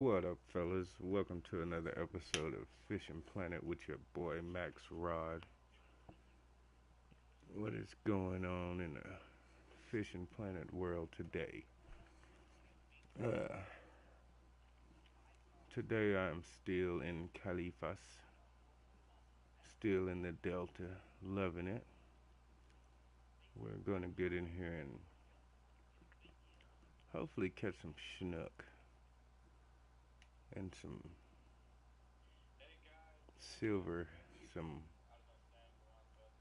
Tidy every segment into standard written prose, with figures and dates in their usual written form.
What up, fellas? Welcome to another episode of Fishing Planet with your boy Max Rod. What is going on in the Fishing Planet world today? Uh, Today I'm still in Califas, still in the Delta, loving it. We're gonna get in here and hopefully catch some snook and some silver, some,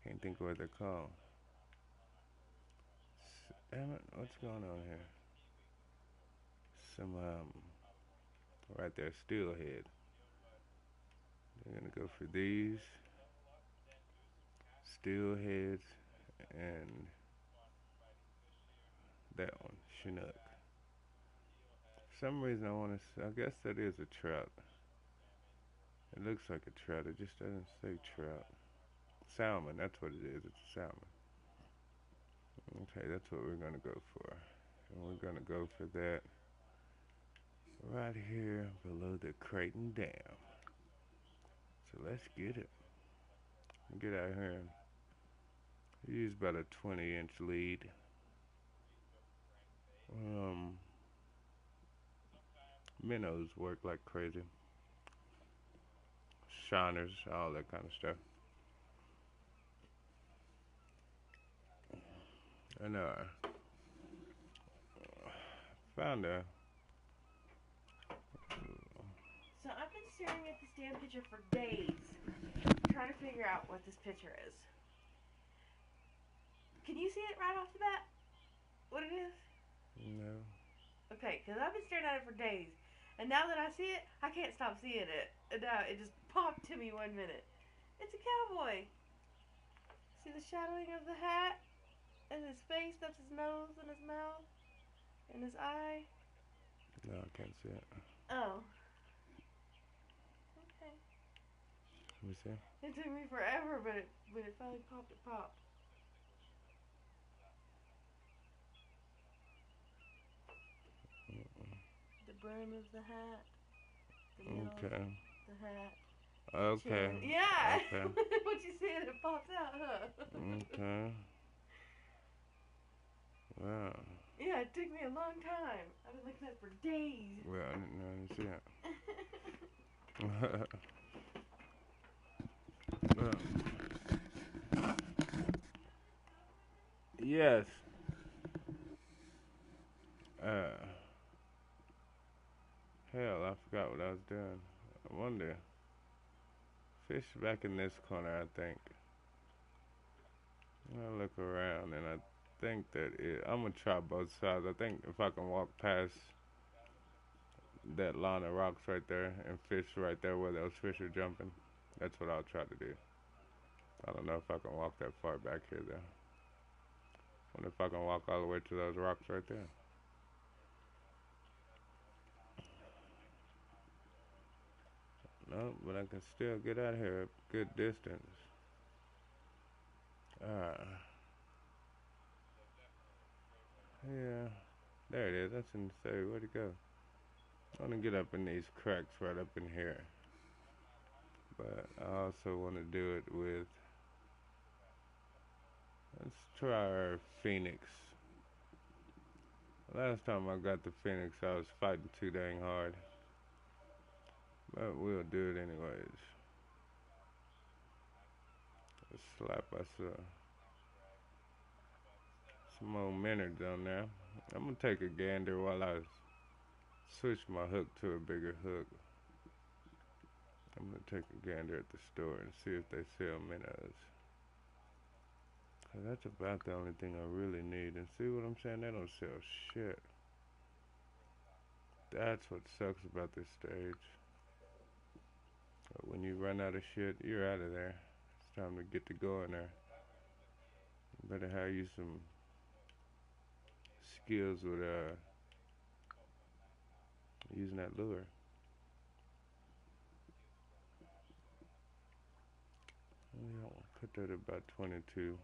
can't think of what they're called. Damn it, what's going on here? Some, right there, steelhead. They're gonna go for these steelheads and that one, Chinook. For some reason I want to. I guess that is a trout. It looks like a trout. It just doesn't say trout. Salmon. That's what it is. It's a salmon. Okay, that's what we're gonna go for. And we're gonna go for that right here below the Creighton Dam. So let's get it. Get out here and use about a 20-inch lead. Um, Minnows work like crazy. Shiners, all that kind of stuff. And found a. So I've been staring at this damn picture for days, trying to figure out what this picture is. Can you see it right off the bat? What it is? No. Okay, because I've been staring at it for days, and now that I see it, I can't stop seeing it. And now it just popped to me 1 minute. It's a cowboy. See the shadowing of the hat and his face? That's his nose and his mouth and his eye. No, I can't see it. Oh. Okay. Let me see. It took me forever, but it finally popped. It popped. The brim of the hat. The middle Okay. of the hat. Okay. Chin. Yeah. Okay. Once you see it, it pops out, huh? Okay. Wow. Yeah, it took me a long time. I've been looking at it for days. Well, I didn't see it. Well, yes. Uh, Hell, I forgot what I was doing. I wonder. Fish back in this corner, I think. I look around and I think that I'm gonna try both sides. I think if I can walk past that line of rocks right there and fish right there where those fish are jumping, that's what I'll try to do. I don't know if I can walk that far back here though. Wonder if I can walk all the way to those rocks right there. No, but I can still get out here a good distance. Ah, yeah. There it is. That's in the city. Where'd it go? I want to get up in these cracks right up in here. But I also want to do it with. Let's try our Phoenix. Last time I got the Phoenix, I was fighting too dang hard. But we'll do it anyways. Let's slap us some more minnows on there. I'm gonna take a gander while I switch my hook to a bigger hook. I'm gonna take a gander at the store and see if they sell minnows. 'Cause that's about the only thing I really need. And see what I'm saying? They don't sell shit. That's what sucks about this stage. But when you run out of shit, you're out of there. It's time to get to going there. You better have you some skills with using that lure. Yeah, I'll put that at about 22.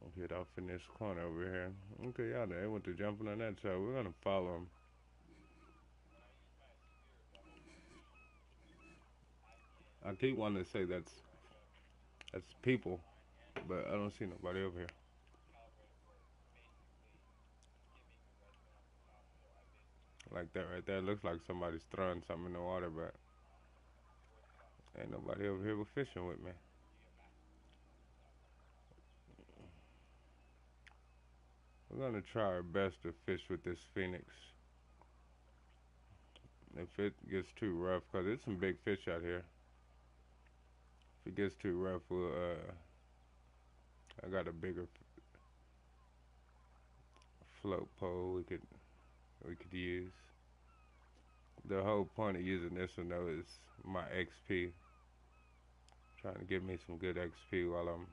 I'll hit off in this corner over here. Okay, y'all they went to jumping on that side. We're gonna follow them. I keep wanting to say that's people, but I don't see nobody over here. Like that right there. Looks like somebody's throwing something in the water, but ain't nobody over here but fishing with me. We're gonna try our best to fish with this Phoenix. If it gets too rough, cause there's some big fish out here. If it gets too rough, I got a bigger float pole we could use. The whole point of using this one though is my XP. Trying to get me some good XP while I'm.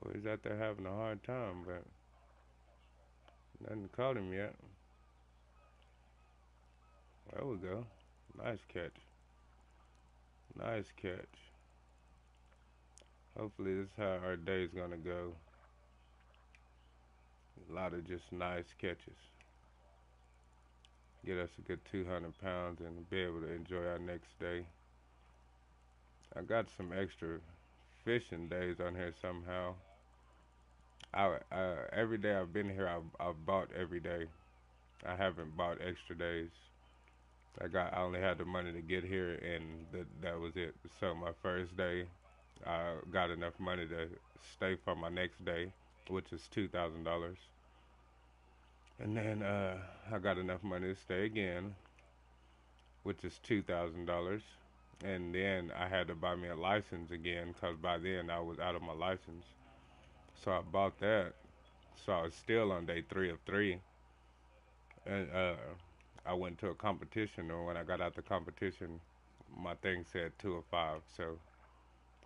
Well, he's out there having a hard time, but nothing caught him yet. There we go. Nice catch. Nice catch. Hopefully this is how our day's gonna go. A lot of just nice catches. Get us a good 200 pounds and be able to enjoy our next day. I got some extra fishing days on here somehow. Every day I've been here, I've bought every day. I haven't bought extra days. I only had the money to get here, and that was it. So my first day, I got enough money to stay for my next day, which is $2,000. And then I got enough money to stay again, which is $2,000. And then I had to buy me a license again, cause by then I was out of my license. So I bought that. So I was still on day 3 of 3, and I went to a competition. And when I got out the competition, my thing said 2 of 5. So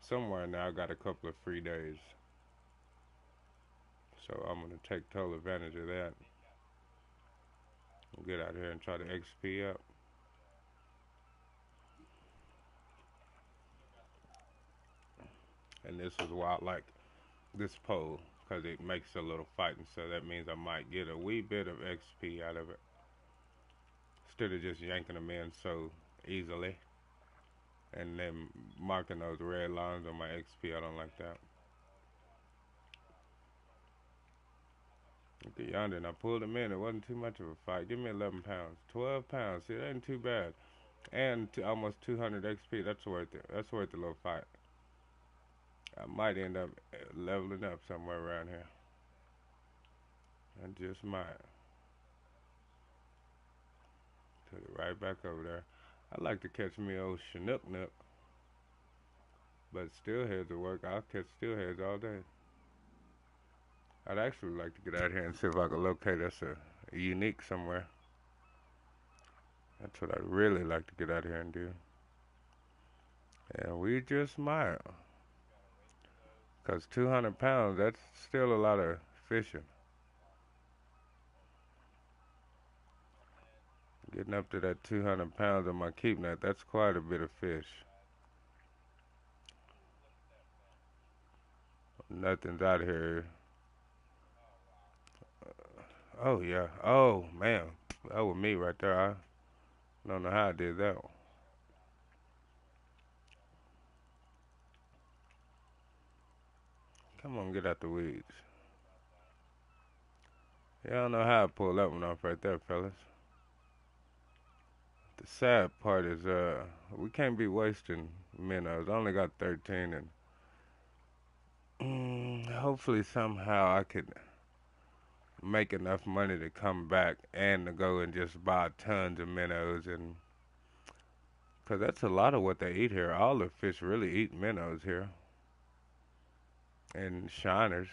somewhere in there, I got a couple of free days. So I'm gonna take total advantage of that. We'll get out here and try to XP up. And this is why I like this pole, because it makes a little fighting. So that means I might get a wee bit of XP out of it instead of just yanking them in so easily and then marking those red lines on my XP. I don't like that. Look at yonder, and I pulled him in. It wasn't too much of a fight. Give me 11 pounds. 12 pounds. See, that ain't too bad. And almost 200 XP. That's worth it. That's worth a little fight. I might end up leveling up somewhere around here. I just might. Took it right back over there. I like to catch me old Chinook Nook, but steelheads will work. I'll catch steelheads all day. I'd actually like to get out here and see if I could locate us a unique somewhere. That's what I'd really like to get out here and do. And we just might. Because 200 pounds, that's still a lot of fishing. Getting up to that 200 pounds on my keep net, that's quite a bit of fish. Nothing's out here. Oh, yeah. Oh, man. That was me right there. I don't know how I did that one. Come on, get out the weeds. Yeah, I don't know how I pulled that one off right there, fellas. The sad part is, we can't be wasting minnows. I only got 13, and hopefully somehow I could make enough money to come back and to go and just buy tons of minnows, and because that's a lot of what they eat here. All the fish really eat minnows here and shiners.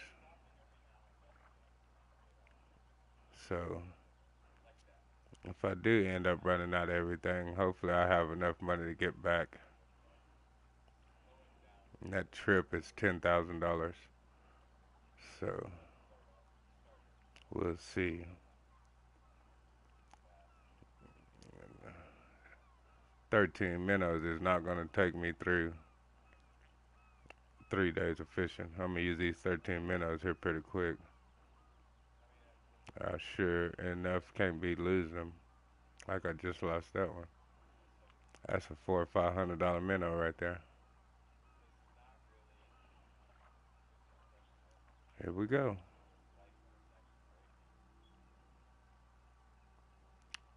So if I do end up running out of everything, hopefully I have enough money to get back. And that trip is $10,000. So we'll see. 13 minnows is not going to take me through 3 days of fishing. I'm going to use these 13 minnows here pretty quick. Sure enough, can't be losing them. Like I just lost that one. That's a $400 or $500 minnow right there. Here we go.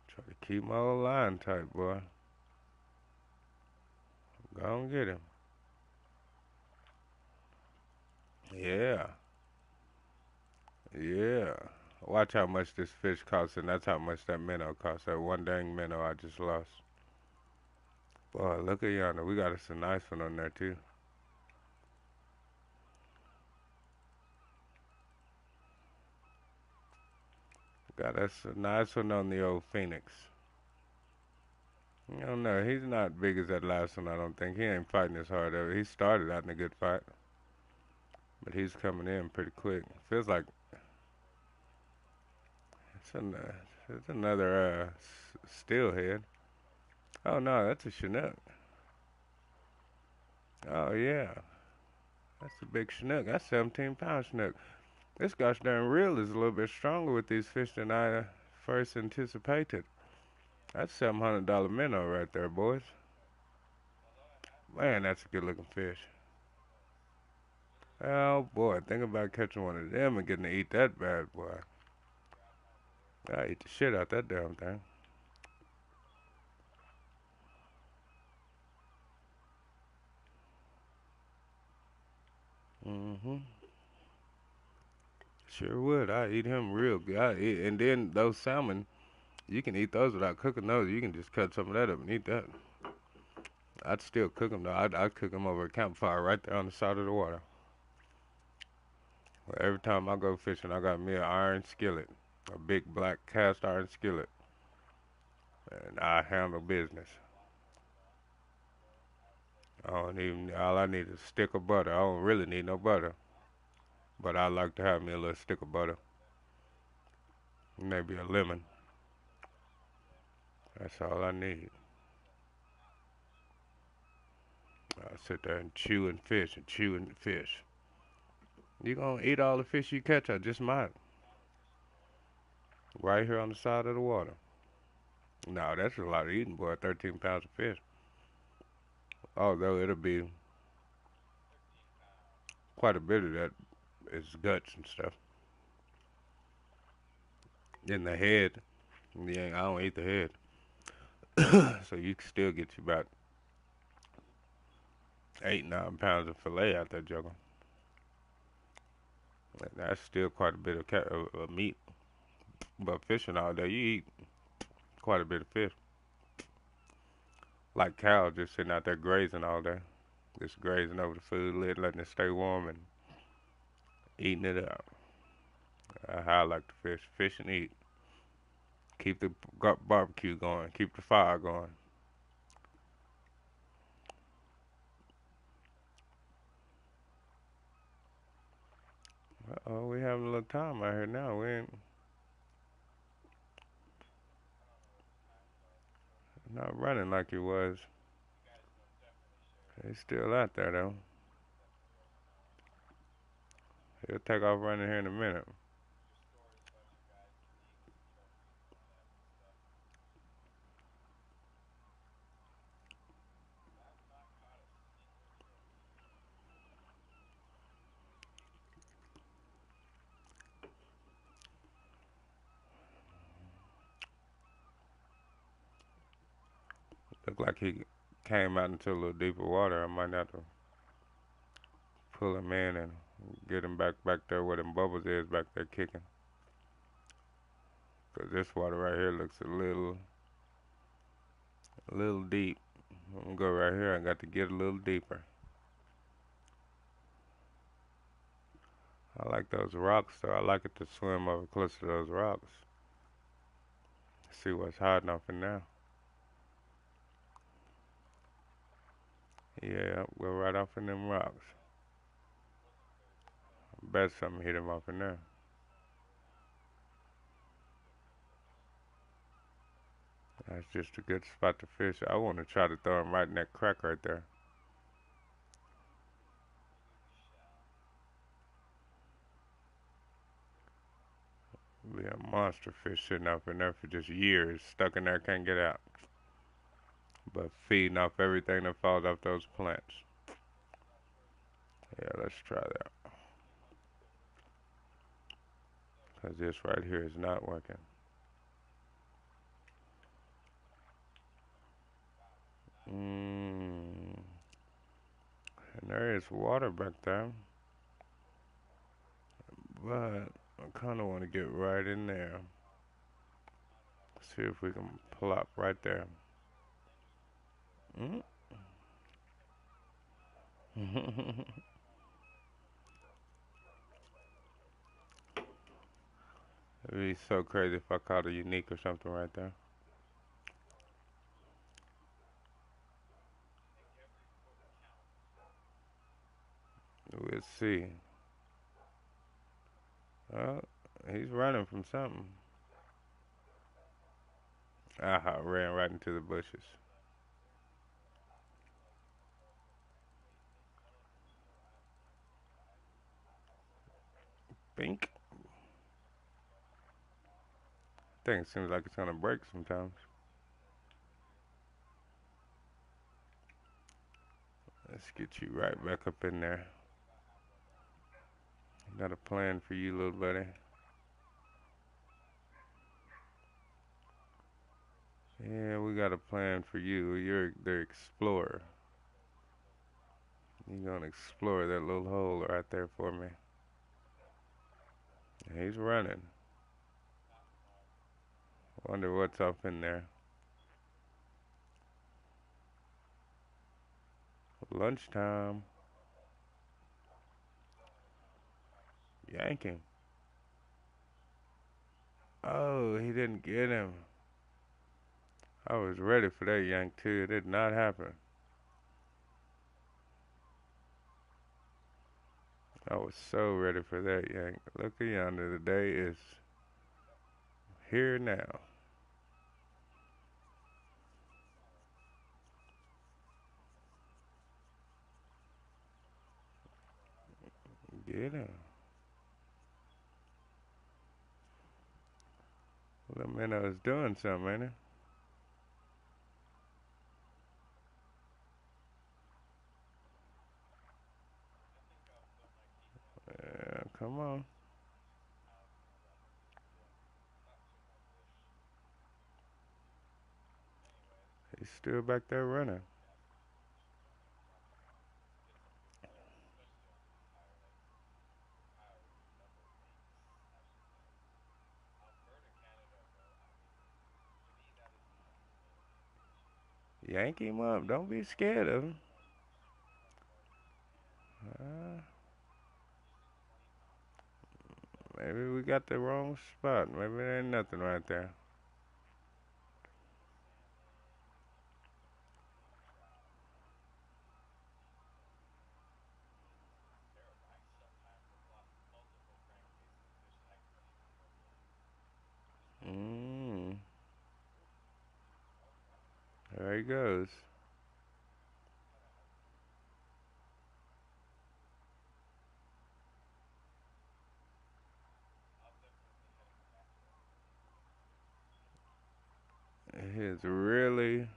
Try to keep my old line tight, boy. Go and get him. Yeah, yeah. Watch how much this fish costs, and that's how much that minnow costs. That one dang minnow I just lost. Boy, look at yonder. We got us a nice one on there, too. Got us a nice one on the old Phoenix. I don't know. He's not big as that last one, I don't think. He ain't fighting as hard ever. He started out in a good fight, but he's coming in pretty quick. Feels like it's, an, it's another steelhead. Oh, no, that's a Chinook. Oh, yeah. That's a big Chinook. That's 17-pound Chinook. This gosh darn reel is a little bit stronger with these fish than I first anticipated. That's $700 minnow right there, boys. Man, that's a good looking fish. Oh boy, think about catching one of them and getting to eat that bad boy. I eat the shit out that damn thing. Mm-hmm. Sure would. I eat him real good. And then those salmon, you can eat those without cooking those. You can just cut some of that up and eat that. I'd still cook them though. I'd cook them over a campfire right there on the side of the water. Well, every time I go fishing, I got me an iron skillet, a big black cast iron skillet, and I handle business. I don't even. All I need is a stick of butter. I don't really need no butter, but I like to have me a little stick of butter, maybe a lemon. That's all I need. I sit there and chew and fish and chew and fish. You gonna eat all the fish you catch? I just might. Right here on the side of the water. No, that's a lot of eating, boy. 13 pounds of fish. Although it'll be quite a bit of that is guts and stuff. In the head, yeah, I don't eat the head. So you can still get you about 8, 9 pounds of fillet out there, Juggle. That's still quite a bit of, of meat. But fishing all day, you eat quite a bit of fish. Like cows just sitting out there grazing all day. Just grazing over the food, letting it stay warm and eating it up. How I like to fish. Fish and eat. Keep the barbecue going. Keep the fire going. Oh, we having a little time out here now. We ain't not running like it was. He's still out there though. He'll take off running here in a minute. Look like he came out into a little deeper water. I might have to pull him in and get him back there where them bubbles is back there kicking. 'Cause this water right here looks a little deep. I'm gonna go right here. I got to get a little deeper. I like those rocks though. I like it to swim over close to those rocks. See what's hiding off in there. Yeah, go right off in them rocks. Bet something hit him off in there. That's just a good spot to fish. I want to try to throw him right in that crack right there. Be a monster fish sitting up in there for just years, stuck in there, can't get out. But feeding off everything that falls off those plants. Yeah, let's try that. Because this right here is not working. Mmm. And there is water back there. But I kind of want to get right in there. See if we can plop right there. Mm. It'd be so crazy if I caught a unique or something right there. We'll see. Oh, he's running from something. Aha, ran right into the bushes. Bink. Thing seems like it's gonna break sometimes. Let's get you right back up in there. Got a plan for you, little buddy. Yeah, we got a plan for you. You're the explorer. You're gonna explore that little hole right there for me. He's running. Wonder what's up in there. Lunchtime. Yanking. Oh, he didn't get him. I was ready for that yank too. It did not happen. I was so ready for that yank. Look at yonder. The day is here now. Get him. Well, that man, I was doing something, ain't it? Yeah, come on. He's still back there running. Yank him up. Don't be scared of him. Uh, Maybe we got the wrong spot. Maybe there ain't nothing right there. Mmm. There he goes. He's really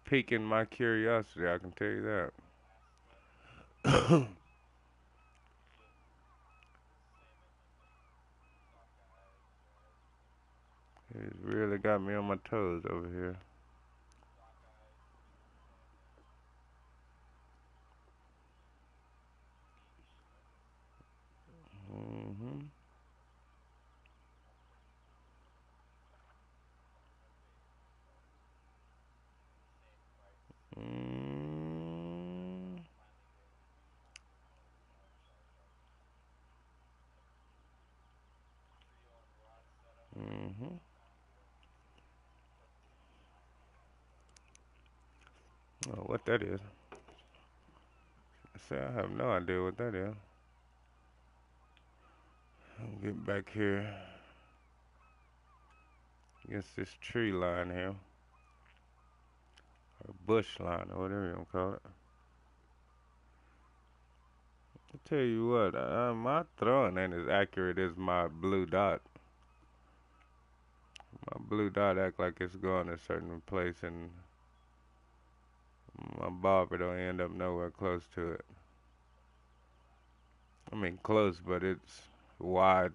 piquing my curiosity, I can tell you that. He's really got me on my toes over here. Mm-hmm. Mm. Mm-hmm. Oh, what that is? See, I have no idea what that is. I'll get back here against this tree line here, or bush line, or whatever you want to call it. I tell you what, my throwing ain't as accurate as my blue dot. My blue dot act like it's going a certain place, and my bobber don't end up nowhere close to it. I mean close, but it's wide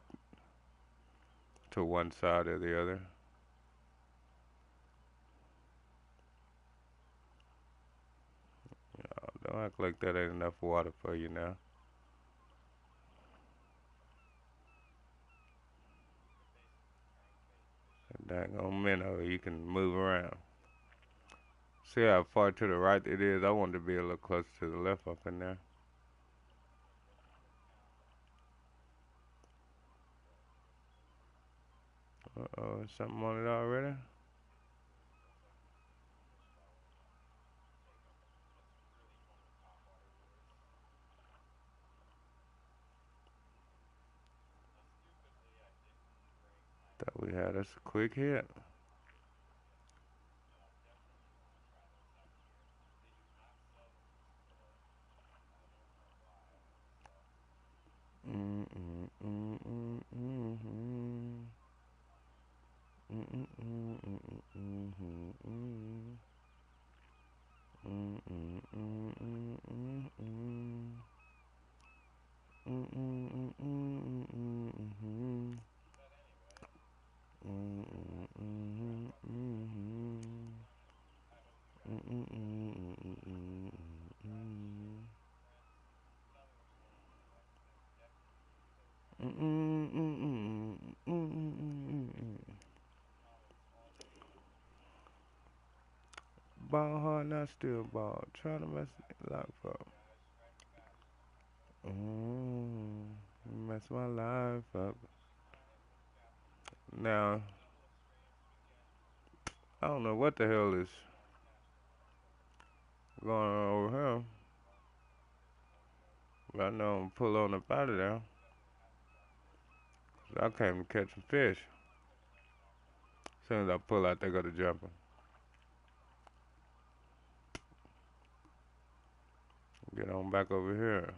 to one side or the other. Don't act like that ain't enough water for you now. Dang on minnow, you can move around. See how far to the right it is? I want to be a little closer to the left up in there. Uh-oh, is something on it already? Thought we had us a quick hit. Mm mm mm mm mm mm. Mm mm mm mm mm mm mm. Mm mm mm mm mm mm. Mm mm mm mm mm mm. Mm mm mm mm mm. Mm mm mm mm mm. Mm mm mm mm mm. Ball hard, not still ball. Trying to mess life up. Mess my life up. Now, I don't know what the hell is going on over here, but I know I'm gonna pull on up out of there. 'Cause I came to catch some fish. As soon as I pull out, they go to jumping. Get on back over here.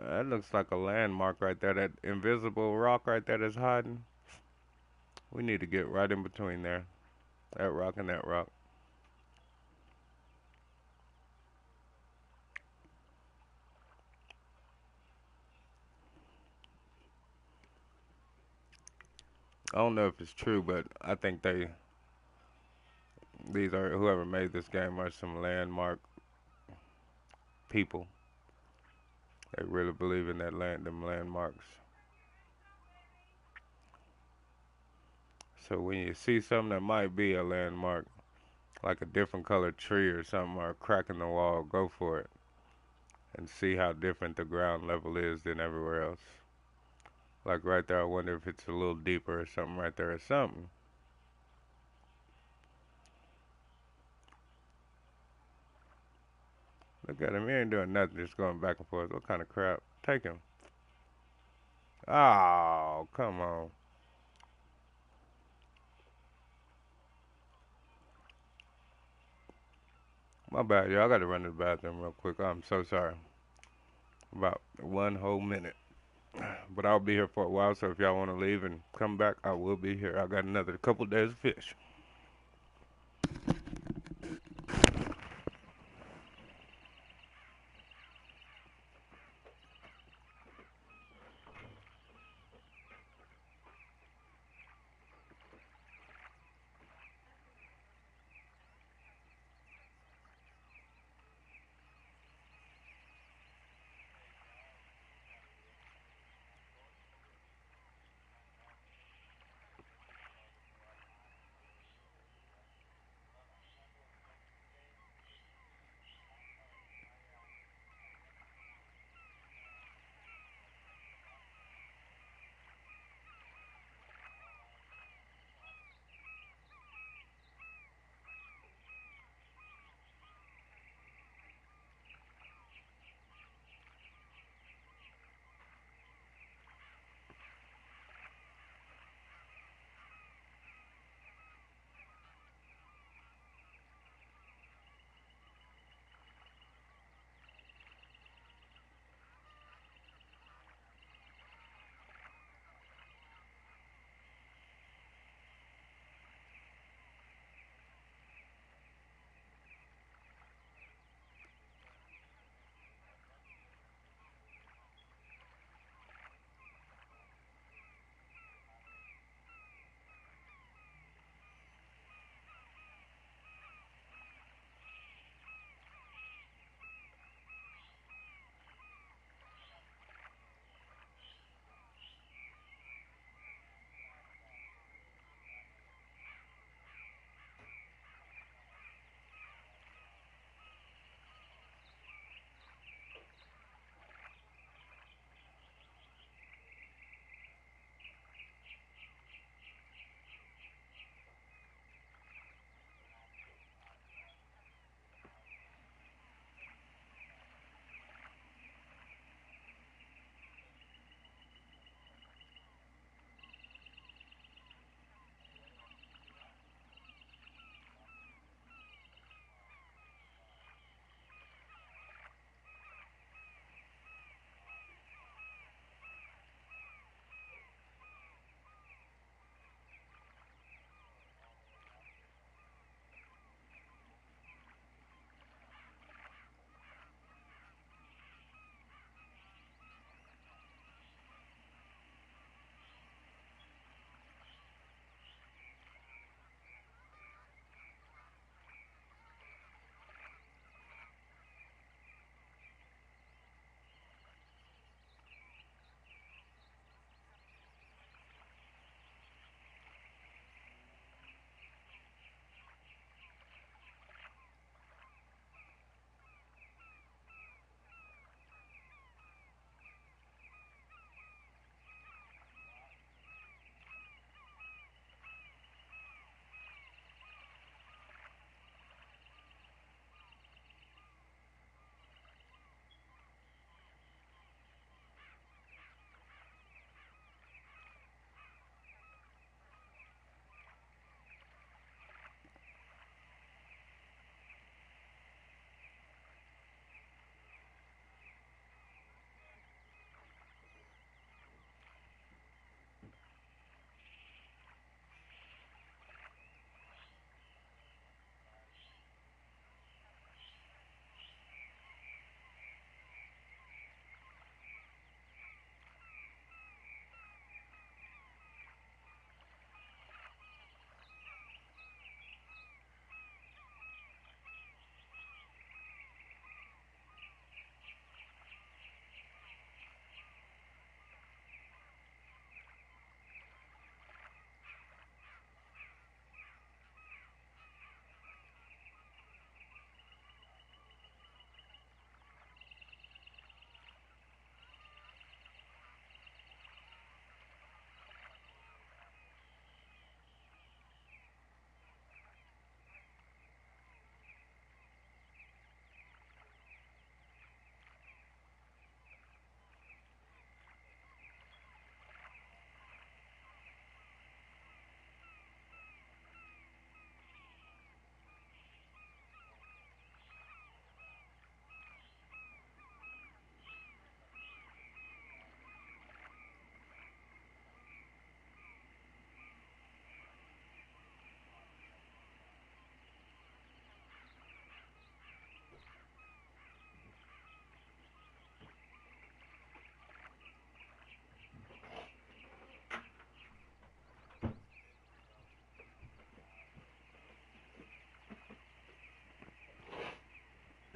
That looks like a landmark right there. That invisible rock right there that's hiding. We need to get right in between there. That rock and that rock. I don't know if it's true, but I think these are whoever made this game are some landmark people. They really believe in them landmarks. So when you see something that might be a landmark, like a different colored tree or something, or a crack in the wall, go for it and see how different the ground level is than everywhere else. Like right there, I wonder if it's a little deeper or something right there or something. Look at him, he ain't doing nothing, just going back and forth. What kind of crap? Take him. Oh, come on. My bad, y'all. I gotta run to the bathroom real quick. I'm so sorry. About one whole minute. But I'll be here for a while, so if y'all want to leave and come back, I will be here. I got another couple days of fish.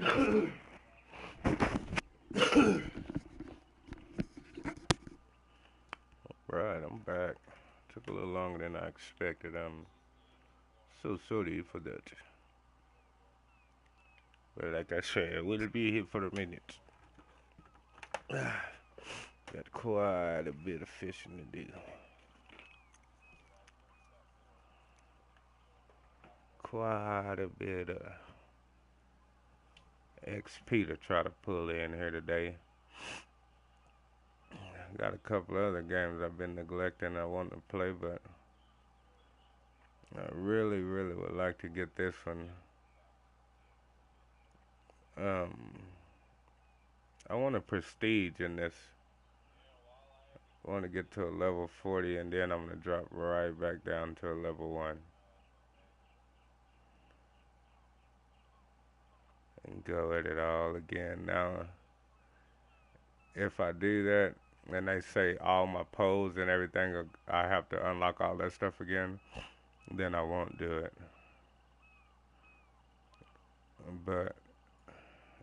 Right, I'm back. Took a little longer than I expected. I'm so sorry for that. But like I said, we'll be here for a minute. Got quite a bit of fishing to do. Quite a bit of XP to try to pull in here today. Got a couple other games I've been neglecting I want to play, but I really, really would like to get this one. Um, I want a prestige in this. I want to get to a level 40 and then I'm going to drop right back down to a level 1 and go at it all again. Now, if I do that and they say all my poles and everything, I have to unlock all that stuff again, then I won't do it. But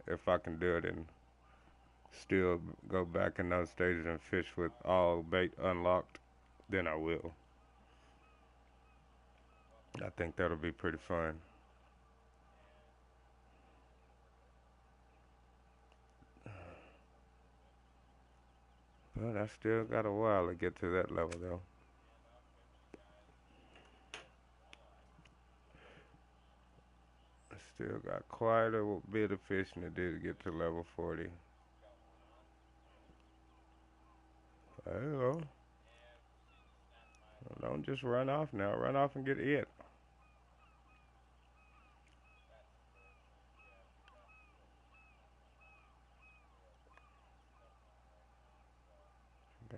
if I can do it and still go back in those stages and fish with all bait unlocked, then I will. I think that'll be pretty fun. But I still got a while to get to that level though. I still got quite a bit of fishing to do to get to level 40. Hello. Don't just run off now. Run off and get it.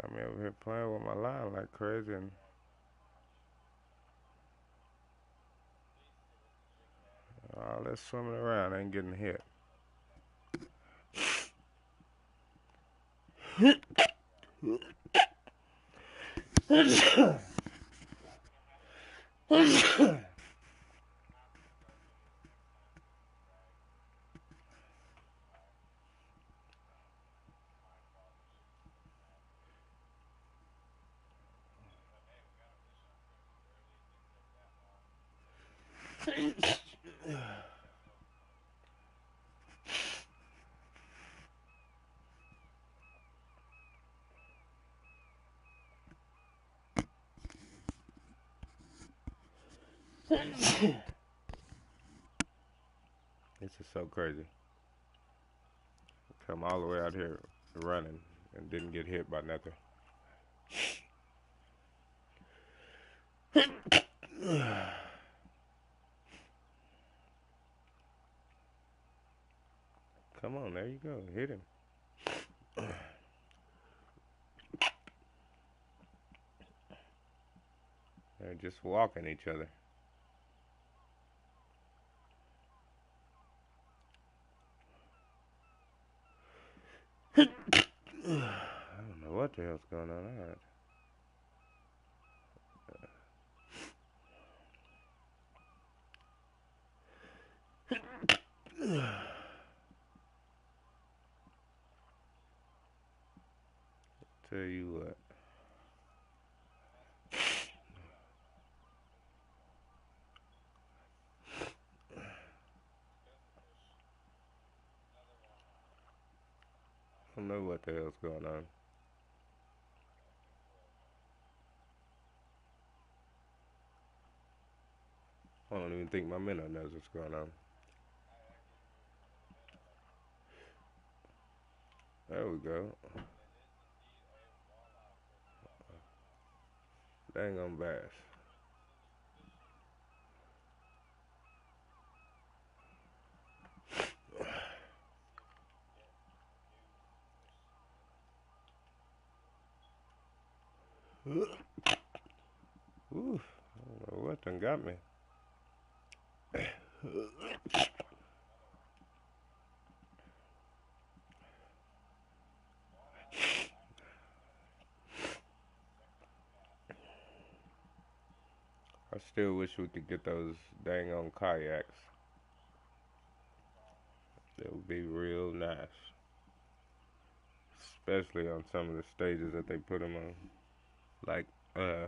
Got me over here playing with my line like crazy and all that swimming around ain't getting hit. This is so crazy. Come all the way out here running and didn't get hit by nothing. Come on, there you go. Hit him. They're just walking each other. I don't know what the hell's going on. Tell you what. I don't know what the hell's going on. I don't even think my minnow knows what's going on. There we go. Dang on bass. Oof, I don't know what done got me. I still wish we could get those dang on kayaks. It would be real nice, especially on some of the stages that they put them on, like uh,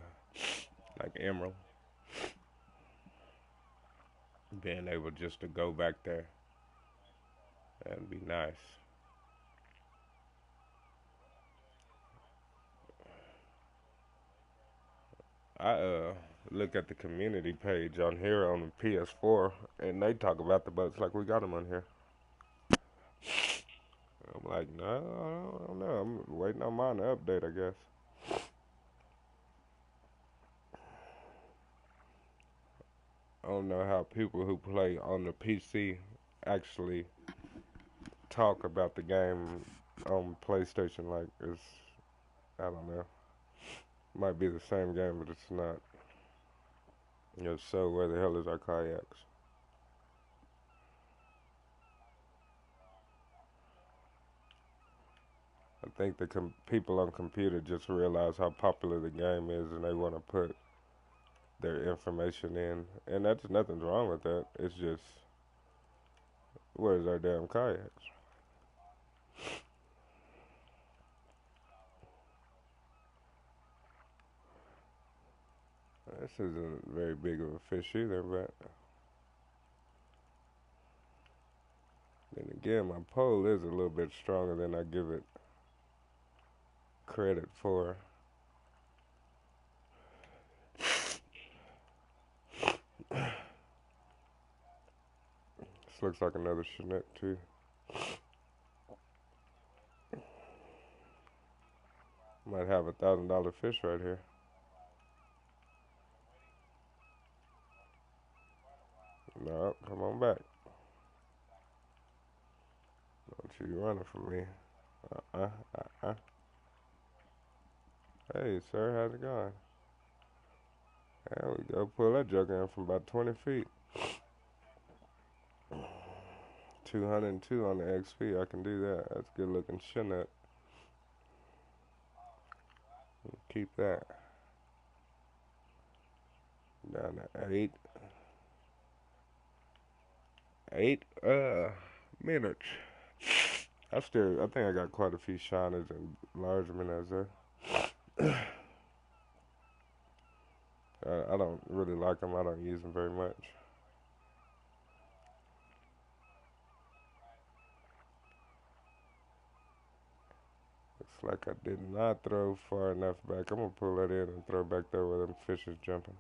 like Emerald, being able just to go back there, that'd be nice. I look at the community page on here on the PS4, and they talk about the boats like we got them on here. I'm like, no, I don't know. I'm waiting on mine to update, I guess. I don't know how people who play on the PC actually talk about the game on PlayStation like it's, I don't know. Might be the same game, but it's not. So where the hell is our kayaks? I think the people on computer just realize how popular the game is, and they want to put their information in, and that's nothing's wrong with that. It's just, where's our damn kayaks? This isn't very big of a fish either, but then again, my pole is a little bit stronger than I give it credit for. This looks like another Chinook too. Might have $1,000 fish right here. No, come on back. Don't you running from me. Uh-uh. Hey, sir, how's it going? There we go. Pull that joker in from about 20 feet. 202 on the XP. I can do that. That's good looking Chinook. Keep that. Down to 8 minutes. I think I got quite a few shiners and large minnows there. I don't really like them. I don't use them very much. Looks like I did not throw far enough back. I'm gonna pull that in and throw back there where them fish is jumping.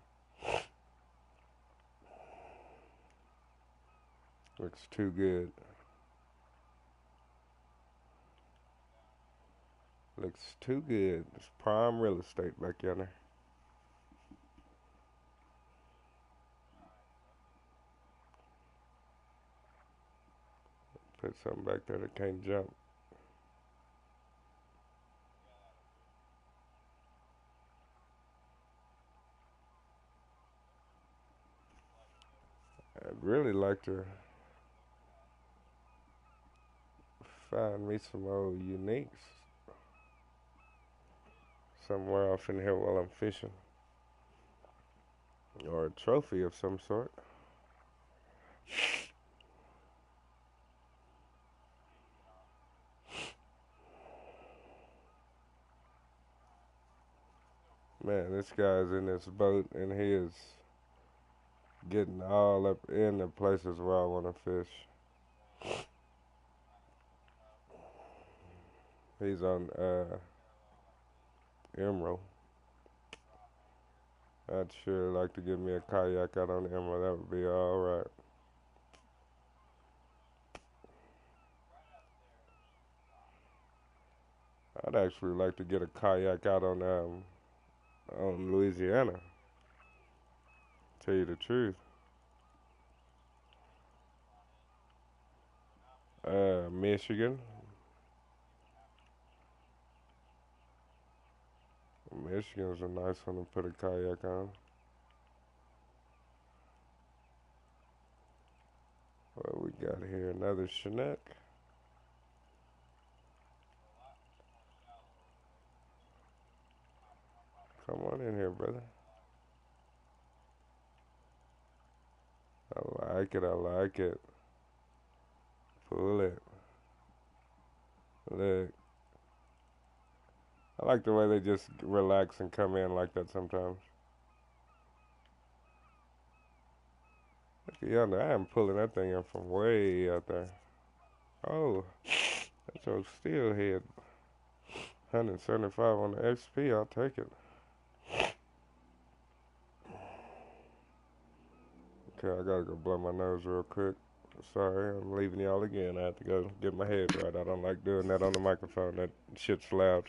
Looks too good. Looks too good. It's prime real estate back yonder. Put something back there that can't jump. I'd really like to find me some old uniques somewhere off in here while I'm fishing. Or a trophy of some sort. Man, this guy's in this boat and he is getting all up in the places where I want to fish. He's on Emerald. I'd sure like to get me a kayak out on Emerald. That would be alright. I'd actually like to get a kayak out on Louisiana. Tell you the truth. Michigan. Michigan's a nice one to put a kayak on. What we got here? Another Chinook. Come on in here, brother. I like it. I like it. Pull Leg. I like the way they just relax and come in like that sometimes. Look at yonder. I am pulling that thing in from way out there. Oh, that's a steelhead. 175 on the XP. I'll take it. Okay, I gotta go blow my nose real quick. Sorry, I'm leaving y'all again. I have to go get my head right. I don't like doing that on the microphone. That shit's loud.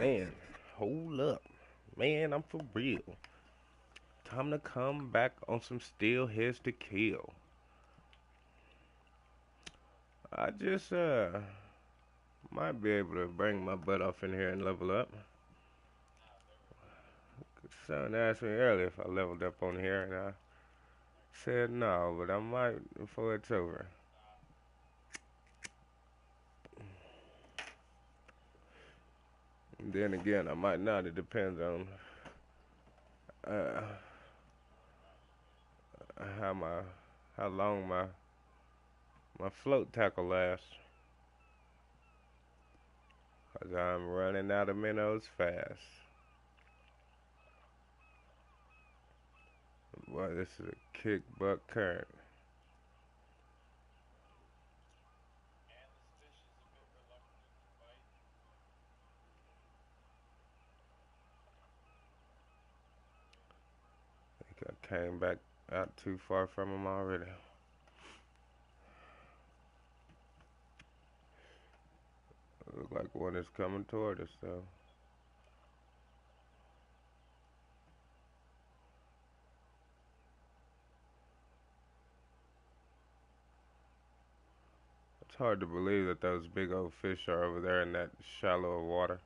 Man, hold up. Man, I'm for real. Time to come back on some steelheads to kill. I just might be able to bring my butt off in here and level up. Someone asked me earlier if I leveled up on here, and I said no, but I might before it's over. And then again, I might not. It depends on uh, how my how long my float tackle lasts. Cause I'm running out of minnows fast. Boy, this is a kick buck current. I think I came back out too far from him already. Look like one is coming toward us though. It's hard to believe that those big old fish are over there in that shallow water.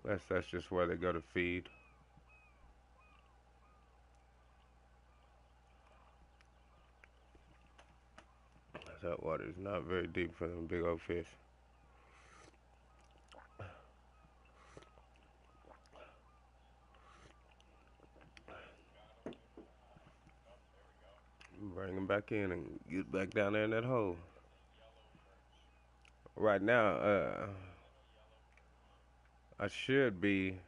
Unless that's just where they go to feed. 'Cause that water is not very deep for them big old fish. Bring them back in and get back down there in that hole. Right now, I should be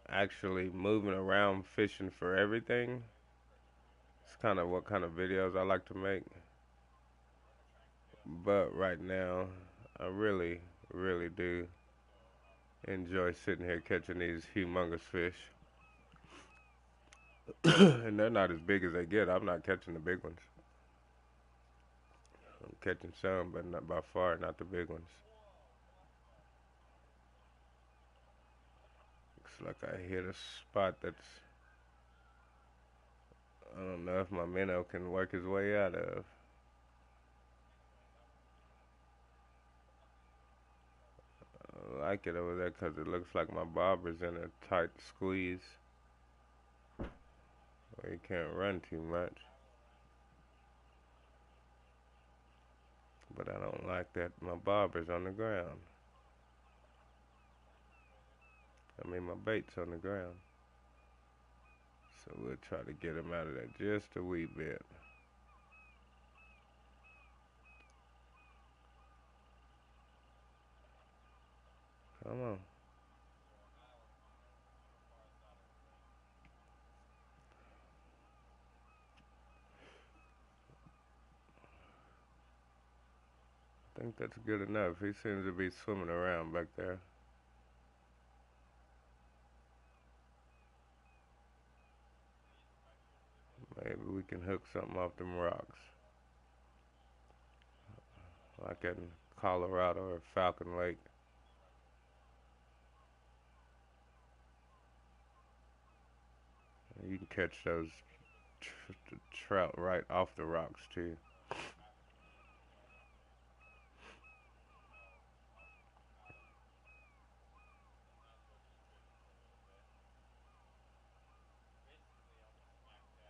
actually moving around fishing for everything. It's kind of what kind of videos I like to make. But right now, I really, really do enjoy sitting here catching these humongous fish. And they're not as big as they get. I'm not catching the big ones. I'm catching some, but not by far, not the big ones. Looks like I hit a spot that's, I don't know if my minnow can work his way out of. I like it over there because it looks like my bobber's in a tight squeeze where he can't run too much. But I don't like that my bobber's on the ground. I mean, my bait's on the ground. So we'll try to get him out of there just a wee bit. Come on. I think that's good enough. He seems to be swimming around back there. Maybe we can hook something off them rocks. Like in Colorado or Falcon Lake. You can catch those trout right off the rocks too.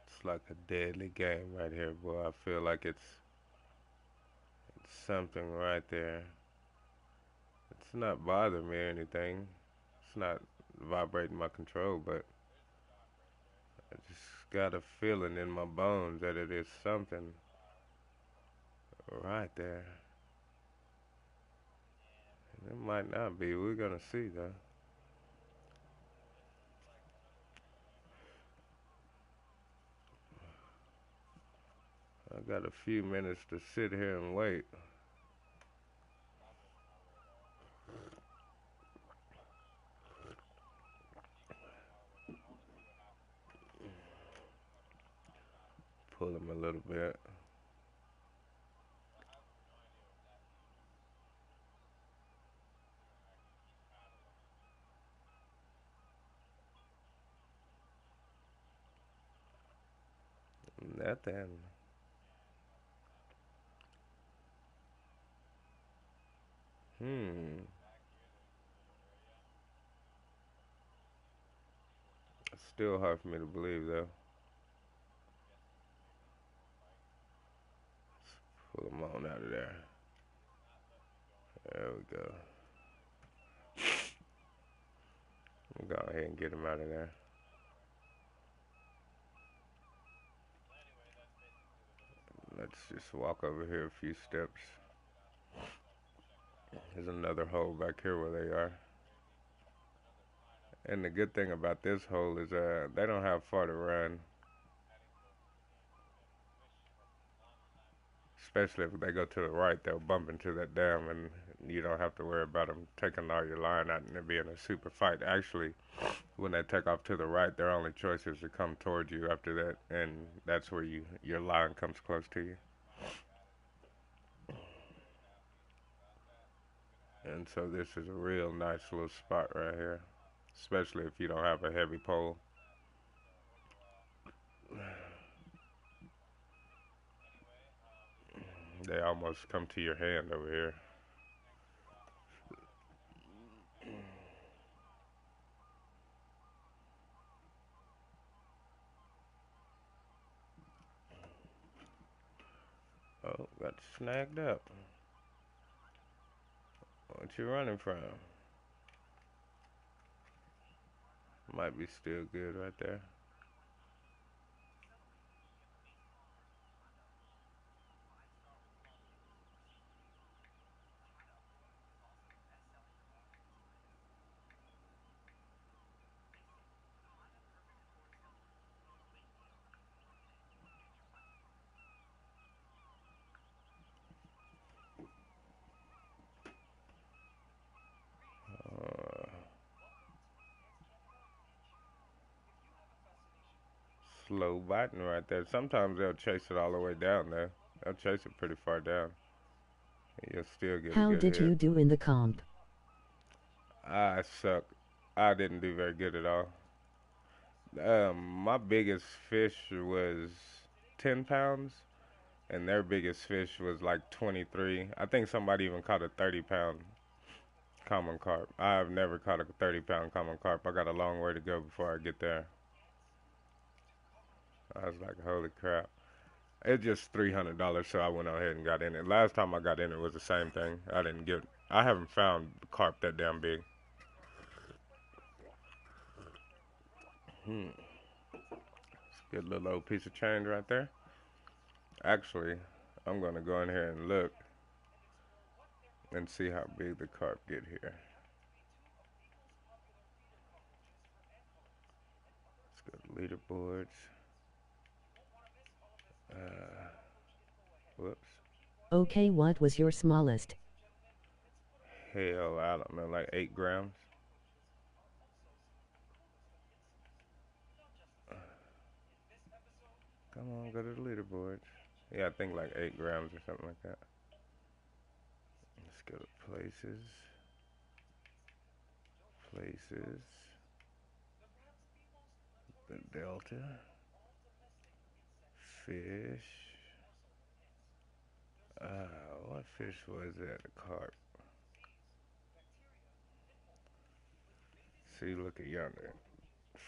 It's like a deadly game right here, boy. I feel like it's something right there. It's not bothering me or anything. It's not vibrating my control, but I just got a feeling in my bones that it is something right there. And it might not be. We're gonna see though. I got a few minutes to sit here and wait. pull him a little bit. Nothing. Hmm. It's still hard for me to believe though. Pull him on out of there. There we go. We'll go ahead and get him out of there. Let's just walk over here a few steps. There's another hole back here where they are. And the good thing about this hole is they don't have far to run. Especially if they go to the right, they'll bump into that dam and you don't have to worry about them taking all your line out and it being a super fight. Actually, when they take off to the right, their only choice is to come towards you after that, and that's where your line comes close to you. And so this is a real nice little spot right here, especially if you don't have a heavy pole. They almost come to your hand over here. Oh, got snagged up. What you running from? Might be still good right there. Uh, Slow biting right there. Sometimes they'll chase it all the way down there. They'll chase it pretty far down. And you'll still get a How good did hit. you do in the comp? I suck. I didn't do very good at all. My biggest fish was 10 pounds, and their biggest fish was like 23. I think somebody even caught a 30-pound common carp. I've never caught a 30-pound common carp. I got a long way to go before I get there. I was like, holy crap. It's just $300, so I went ahead and got in it. Last time I got in it was the same thing. I haven't found carp that damn big. Hmm. It's a good little old piece of change right there. Actually, I'm gonna go in here and look and see how big the carp get here. Let's go to leaderboards. Uh, Whoops. Okay, what was your smallest? Hell, I don't know, like 8 grams. Come on, go to the leaderboards. Yeah, I think like 8 grams or something like that. Let's go to places. Places. The Delta. Fish. What fish was that? A carp. See, look at yonder.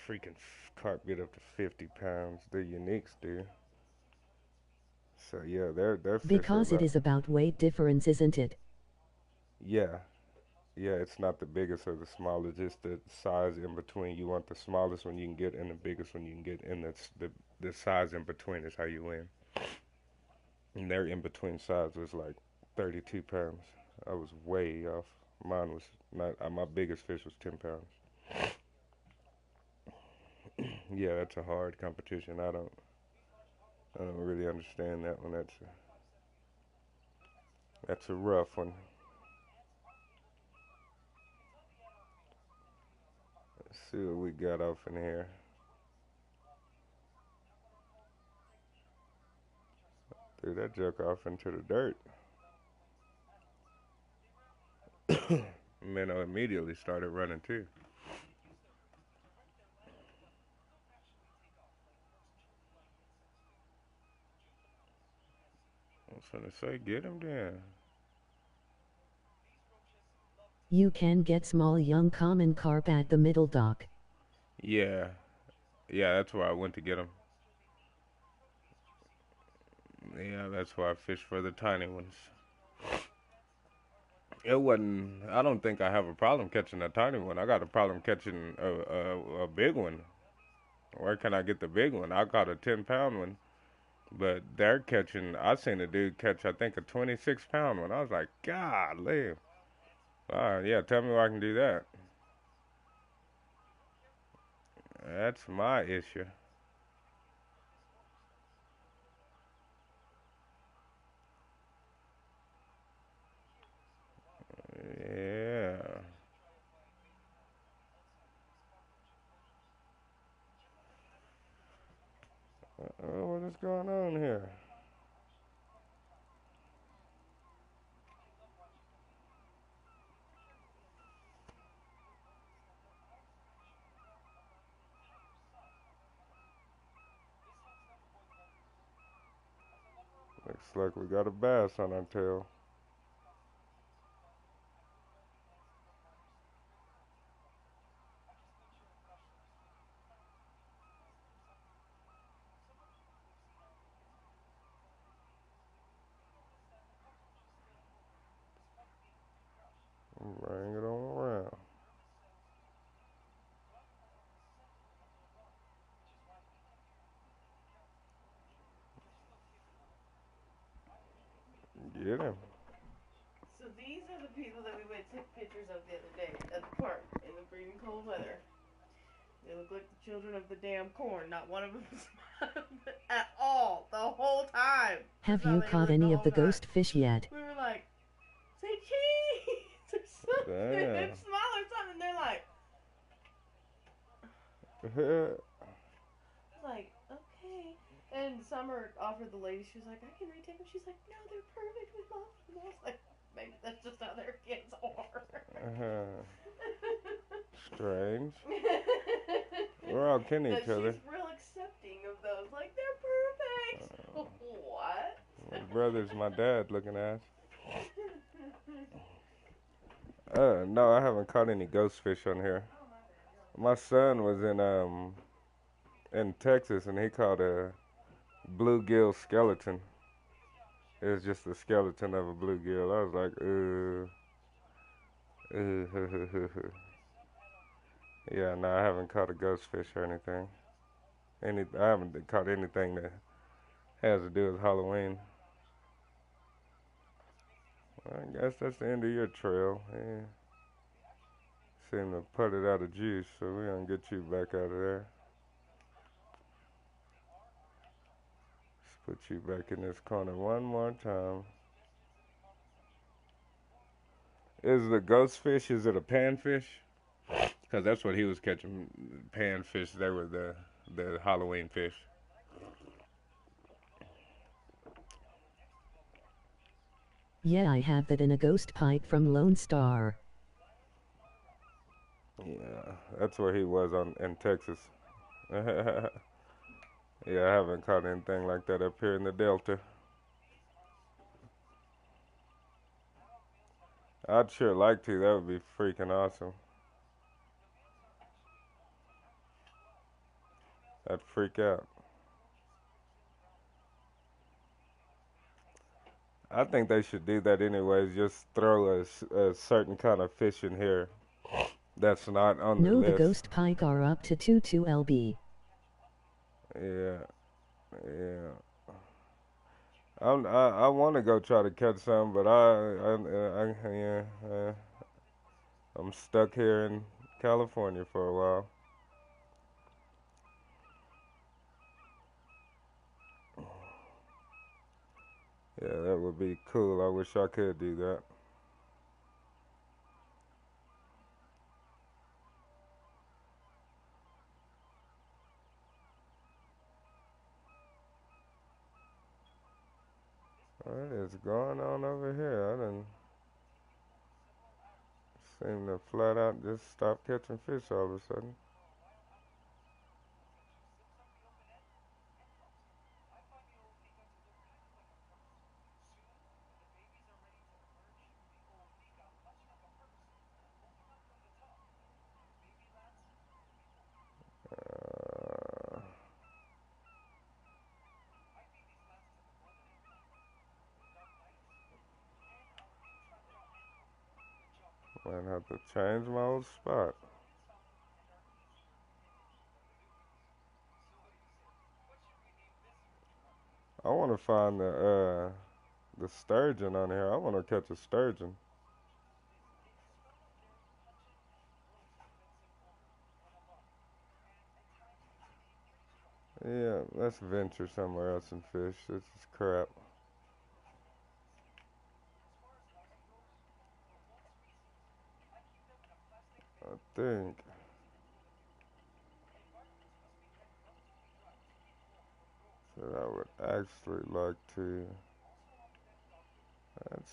Freaking carp get up to 50 pounds. The uniques do. So yeah, their fish are Because it about. is about weight difference, isn't it? Yeah, yeah. It's not the biggest or the smallest. It's the size in between. You want the smallest one you can get and the biggest one you can get, and the size in between is how you win. And their in between size was like 32 pounds. I was way off. Mine was not. My biggest fish was 10 pounds. Yeah, that's a hard competition. I don't really understand that one. That's a rough one. Let's see what we got off in here. Threw that joke off into the dirt. Minnow immediately started running too. I was gonna say, get him then. You can get small young common carp at the middle dock. Yeah, yeah, that's where I went to get him. Yeah, that's why I fished for the tiny ones. It wasn't. I don't think I have a problem catching a tiny one. I got a problem catching a big one. Where can I get the big one? I caught a 10 pound one, but they're catching. I seen a dude catch, I think, a 26 pound one. I was like, golly. Yeah, tell me where I can do that. That's my issue. Yeah. What is going on here? Looks like we got a bass on our tail. Bring it on around. Get him. So these are the people that we went to take pictures of the other day at the park in the freezing cold weather. They look like the children of the damn corn. Not one of them smiled at all the whole time. Have That's how you they caught looked the any of whole the time. ghost fish yet? We were like, say cheese or something. Damn. Smile or something. They're like, like, okay. And Summer offered the lady, she was like, I can retake them. She's like, no, they're perfect. We love them. I was like, maybe that's just how their kids are. Strange. We're all kin That each other. she's real accepting of those. Like, they're perfect. What? My brother's my dad looking ass. No, I haven't caught any ghost fish on here. My son was in Texas and he caught a bluegill skeleton. It was just a skeleton of a bluegill. I was like, yeah, no, I haven't caught a ghost fish or anything. I haven't caught anything that has to do with Halloween. I guess that's the end of your trail. Yeah. Seem to put it out of juice, so we're gonna get you back out of there. Let's put you back in this corner one more time. Is the ghost fish, is it a panfish? Because that's what he was catching, panfish. They were the Halloween fish. Yeah, I have that in a ghost pipe from Lone Star. Yeah, that's where he was in Texas. Yeah, I haven't caught anything like that up here in the Delta. I'd sure like to. That would be freaking awesome. I'd freak out. I think they should do that anyways. Just throw a certain kind of fish in here that's not on the No, the list. ghost pike are up to 22 lb. Yeah, yeah. I want to go try to catch some, but yeah, I'm stuck here in California for a while. Yeah, that would be cool. I wish I could do that. What is going on over here? I didn't seem to flat out just stop catching fish all of a sudden. Uh, Might have to change my old spot. I want to find the sturgeon on here. I want to catch a sturgeon. Yeah, let's venture somewhere else and fish. This is crap. I think that I would actually like to. Let's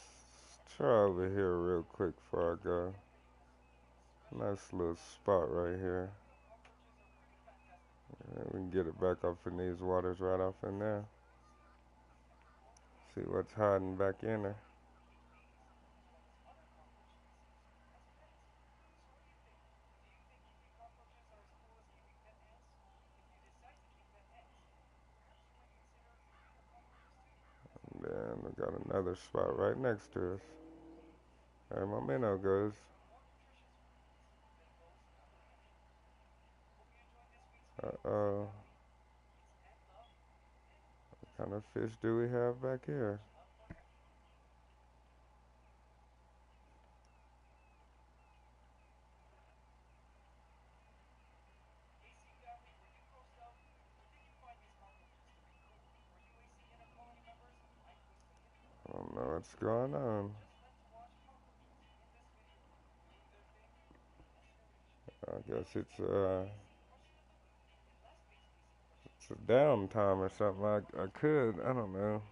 try over here real quick before I go. Nice little spot right here. And we can get it back up in these waters right off in there. See what's hiding back in there. And then we got another spot right next to us. There my minnow goes. Uh-oh. What kind of fish do we have back here? I don't know what's going on. I guess it's a downtime or something. I don't know.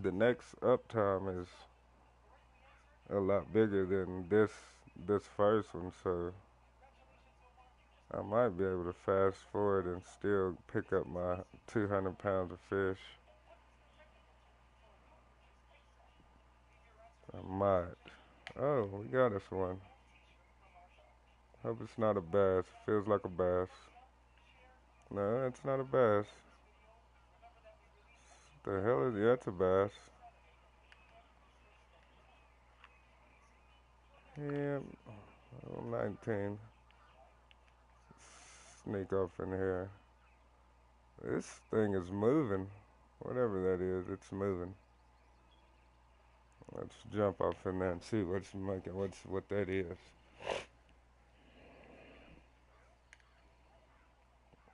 The next uptime is a lot bigger than this first one, so I might be able to fast forward and still pick up my 200 pounds of fish. I might. Oh, we got us one. Hope it's not a bass. Feels like a bass. No, it's not a bass. The hell is? Yeah, it's a bass. Yeah, 19. Sneak off in here. This thing is moving. Whatever that is, it's moving. Let's jump off in there and see what that is.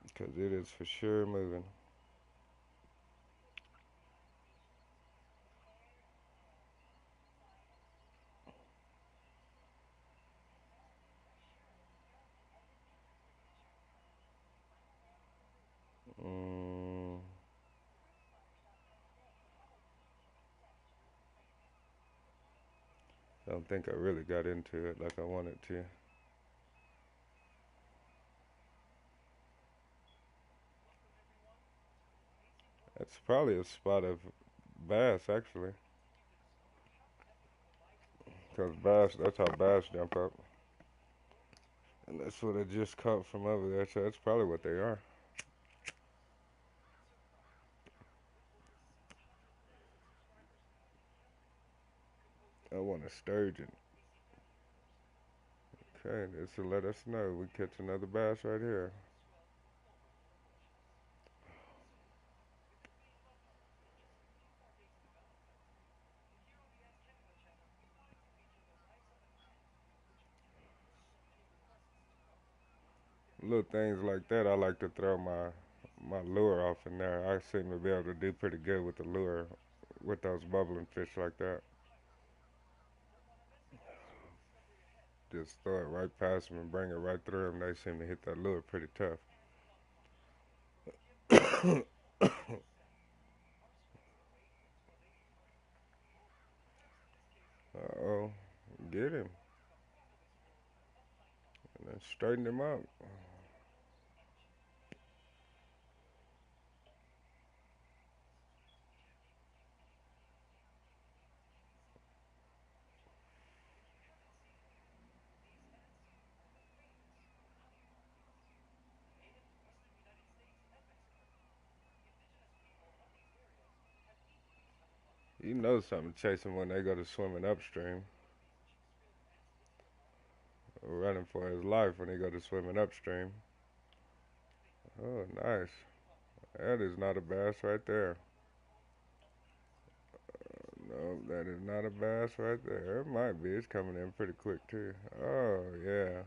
Because it is for sure moving. Mm, I don't think I really got into it like I wanted to. It's probably a spot of bass, actually. Because that's how bass jump up. And that's what I just caught from over there, so that's probably what they are. I want a sturgeon. Okay, this will let us know we catch another bass right here. Little things like that, I like to throw my lure off in there. I seem to be able to do pretty good with the lure with those bubbling fish like that. Just throw it right past them and bring it right through them. They seem to hit that lure pretty tough. Get him. And then straighten him out. You know something chase him when they go to swimming upstream. Running for his life when they go to swimming upstream. Oh, nice. That is not a bass right there. No, that is not a bass right there. It might be. It's coming in pretty quick too. Oh yeah.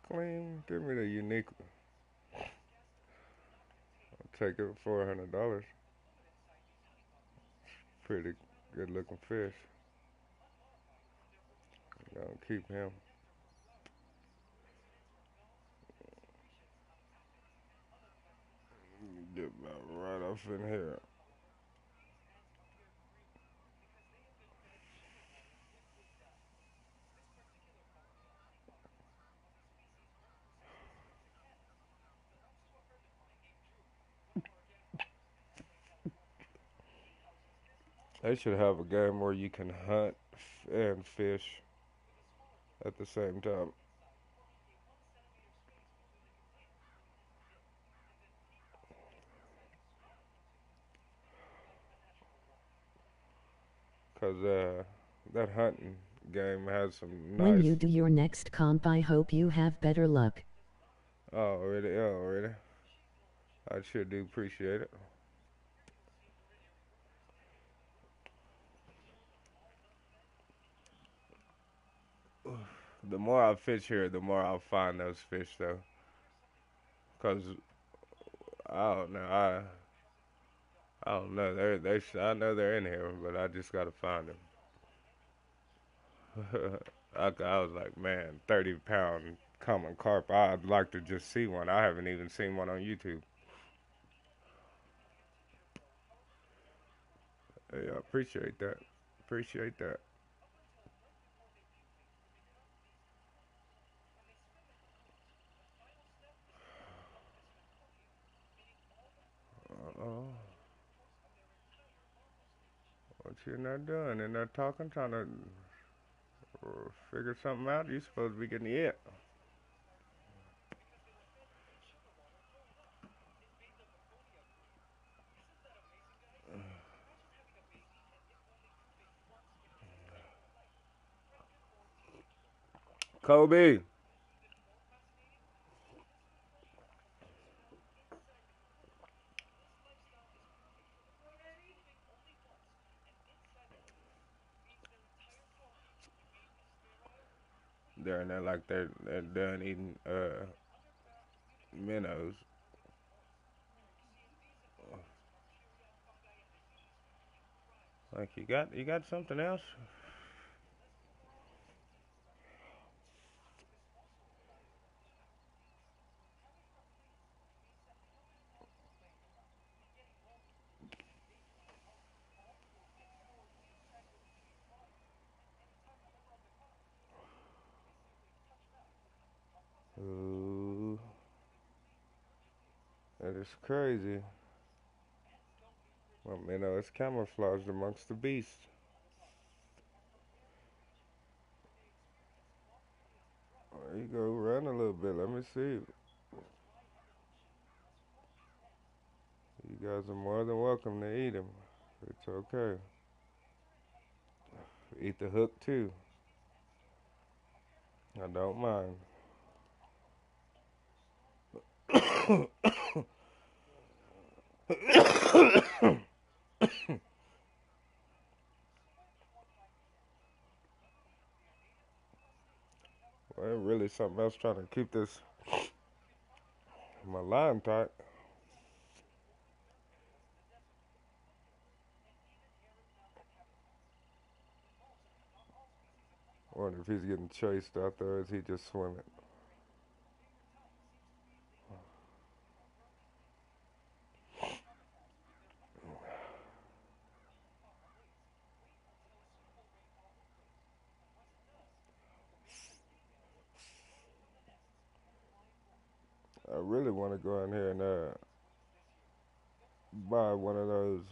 Clean. Give me the unique. I'll take it for $400. Pretty good looking fish. Gonna keep him. Get about right off in here. They should have a game where you can hunt and fish at the same time. Cause that hunting game has some When nice. you do your next comp, I hope you have better luck. Oh, really? Oh, really? I sure do appreciate it. The more I fish here, the more I'll find those fish, though. Cause I don't know, I don't know. I know they're in here, but I just gotta find them. I was like, man, 30-pound common carp. I'd like to just see one. I haven't even seen one on YouTube. Hey, I appreciate that. Appreciate that. Uh-oh. What you not doing? And not talking, trying to figure something out? You supposed to be getting it. Kobe. They're in there like they're done eating minnows. Like you got something else? Ooh, that is crazy. Well, minnow is camouflaged amongst the beasts. There you go, run a little bit. Let me see. You guys are more than welcome to eat them. It's okay. Eat the hook too. I don't mind. Well, really something else trying to keep this my line tight. Wonder if he's getting chased out there, or is he just swimming? I really want to go in here and buy one of those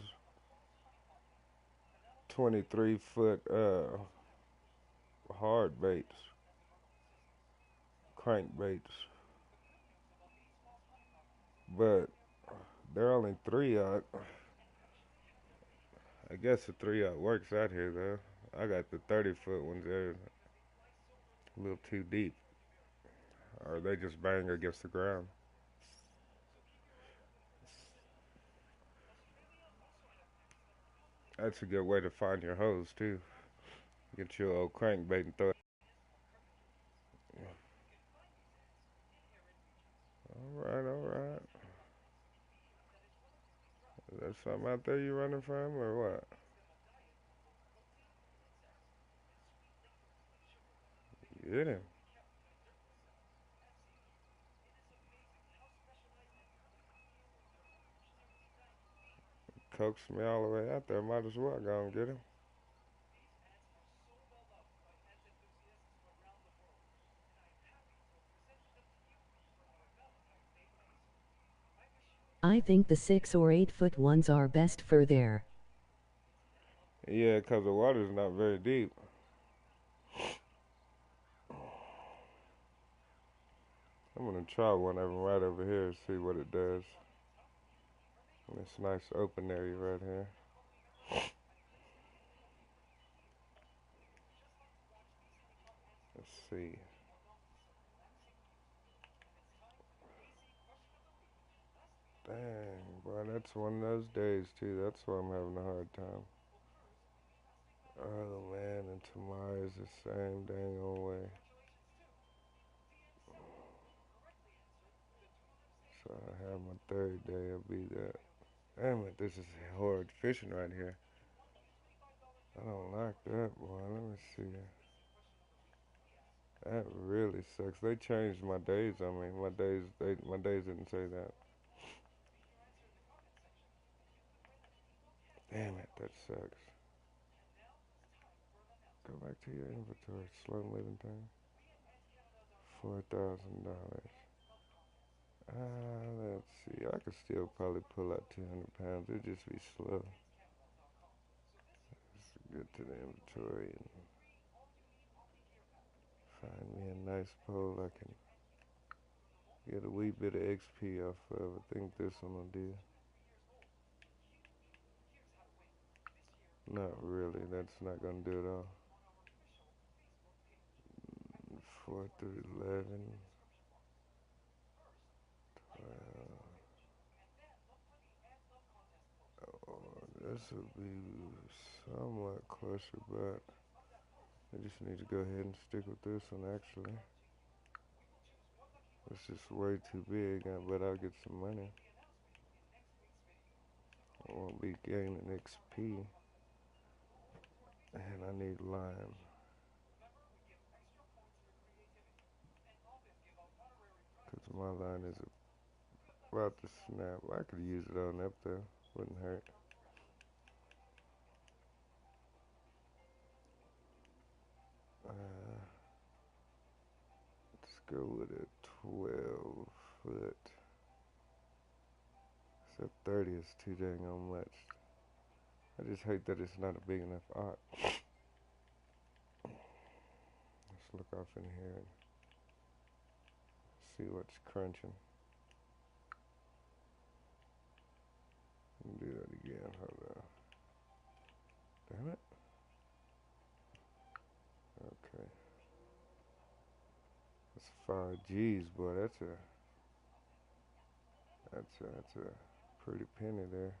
23-foot hard baits, crankbaits, but they're only 3-aught. I guess the 3-aught works out here though. I got the 30-foot ones. They're a little too deep, or they just bang against the ground. That's a good way to find your hose too. Get your old crankbait and throw it. All right, all right. Is there something out there you running from, or what? Get him. Coaxed me all the way out there. Might as well go and get him. I think the 6 or 8-foot ones are best for there. Yeah, 'cause the water's not very deep. I'm gonna try one of them right over here and see what it does. This nice open area right here. Let's see. Dang, boy, that's one of those days too. That's why I'm having a hard time. Oh man, and tomorrow's the same dang old way. So I have my third day. I'll be that. Damn it, this is horrid fishing right here. I don't like that, boy. Let me see. That really sucks. They changed my days. I mean, my days didn't say that. Damn it, that sucks. Go back to your inventory. Slow moving thing. $4,000. Let's see. I could still probably pull out 200 pounds. It'd just be slow. Let's get to the inventory and find me a nice pole I can get a wee bit of XP off of. I think this one will do. Not really. That's not gonna do it all. 4 through 11. 12. Oh, this will be somewhat closer, but I just need to go ahead and stick with this one actually. It's just way too big, but I'll get some money. I won't be gaining XP, and I need lime. Because my line is about to snap. I could use it on up there. Wouldn't hurt. Let's go with a 12 foot. So 30 is too dang on much. I just hate that it's not a big enough art. Let's look off in here and see what's crunching. Do that again. Hold on. Damn it. Okay. That's 5 G's, boy. That's a pretty penny there.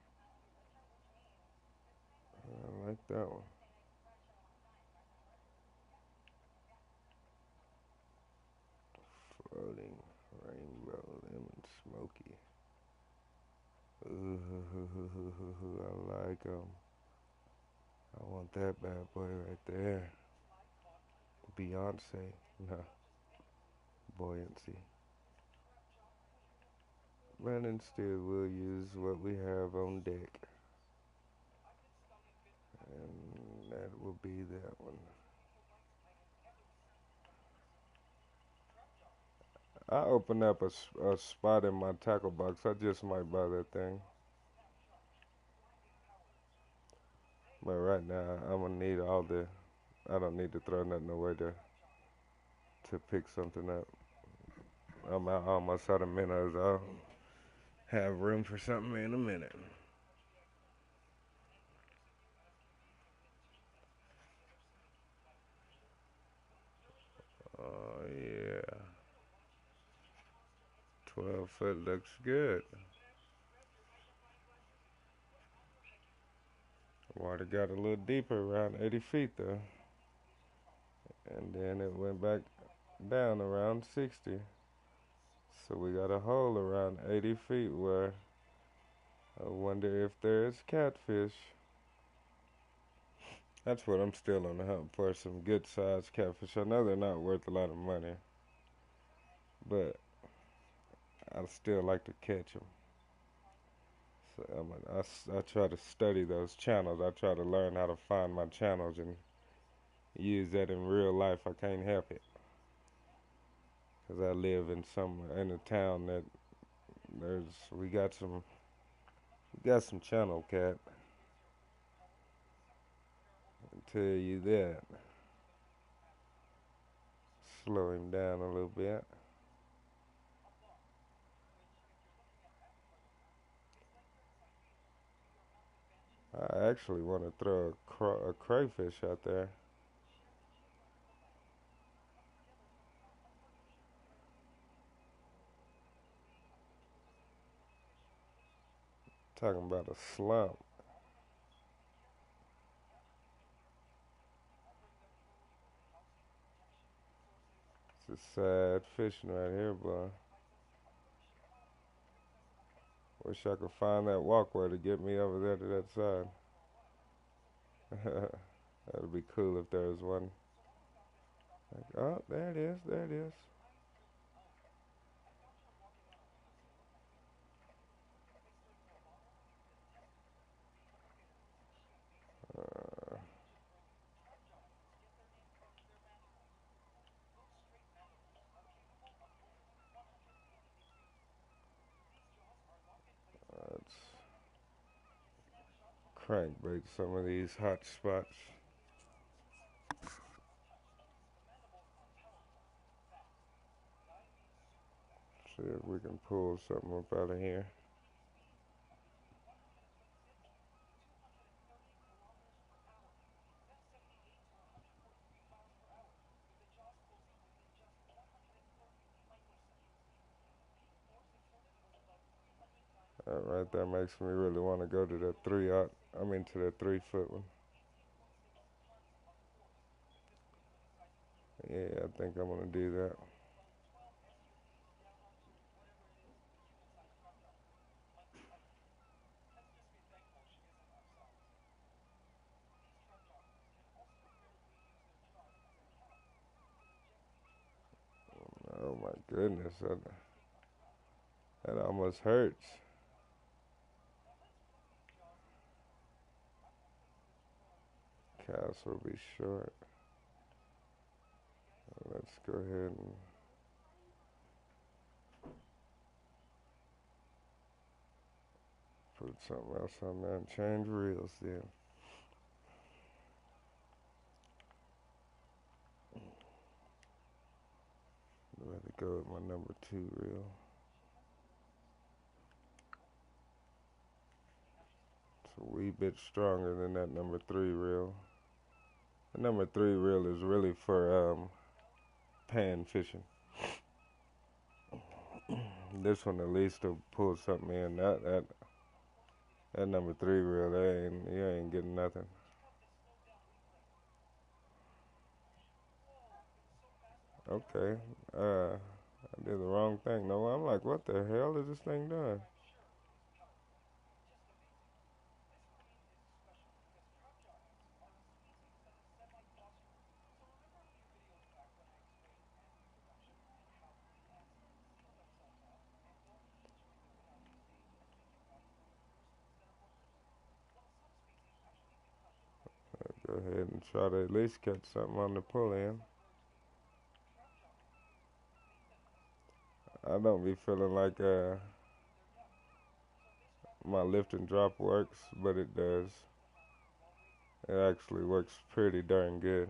I like that one. Floating rainbow lemon smoky. Ooh, I like 'em. I want that bad boy right there. Beyonce. No. Buoyancy. But instead we'll use what we have on deck. And that will be that one. I opened up a spot in my tackle box. I just might buy that thing. But right now, I'm gonna need all the. I don't need to throw nothing away to pick something up. I'm almost out of minnows. I'll have room for something in a minute. Oh yeah, 12 foot looks good. Water got a little deeper, around 80 feet though, and then it went back down around 60. So we got a hole around 80 feet where I wonder if there's catfish. That's what I'm still on the hunt for, some good sized catfish. I know they're not worth a lot of money, but I still like to catch them. So I try to study those channels. I try to learn how to find my channels and use that in real life. I can't help it because I live in a town that there's we got some channel cat. I tell you that. Slow him down a little bit. I actually want to throw a crayfish out there. Talking about a slump. It's a sad fishing right here, boy. Wish I could find that walkway to get me over there to that side. That'd be cool if there was one. Like, oh, there it is, there it is. Uh, let's crankbait some of these hot spots. See if we can pull something up out of here. That right there makes me really want to go to that to that 3 foot one. Yeah, I think I'm gonna do that. Oh my goodness, that almost hurts. Cast will be short. Let's go ahead and put something else on there and change reels then. Let it go with my number 2 reel. It's a wee bit stronger than that number 3 reel. The number 3 reel is really for pan fishing. This one at least will pull something in. That number 3 reel, you ain't getting nothing. Okay, I did the wrong thing. No, I'm like, what the hell is this thing doing? Go ahead and try to at least catch something on the pull in. I don't be feeling like my lift and drop works, but it does. It actually works pretty darn good.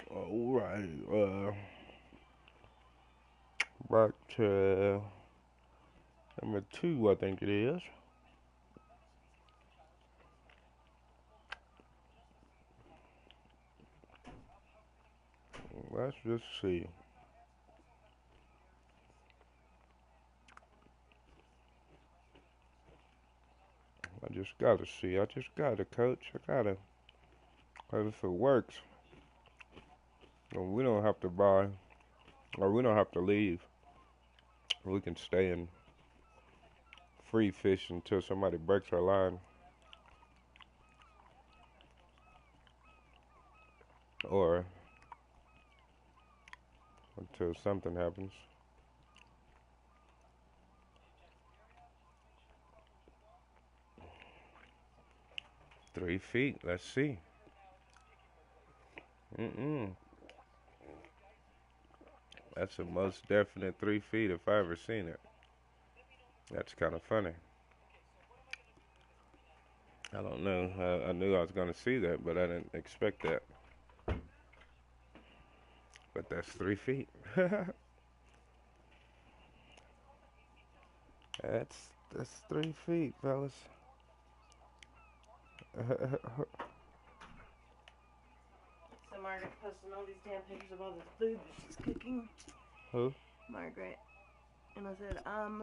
All right. Back to number 2, I think it is. Let's just see. I just gotta see. I just gotta, coach. I gotta. Cause if it works, then we don't have to buy, or we don't have to leave. We can stay and free fish until somebody breaks our line, or until something happens. 3 feet. Let's see. Mm-mm. That's the most definite 3 feet if I ever seen it. That's kind of funny. I don't know. I knew I was gonna see that, but I didn't expect that. But that's 3 feet. that's 3 feet, fellas. So Margaret's posting all these damn pictures of all the food that she's cooking. Who? Margaret. And I said,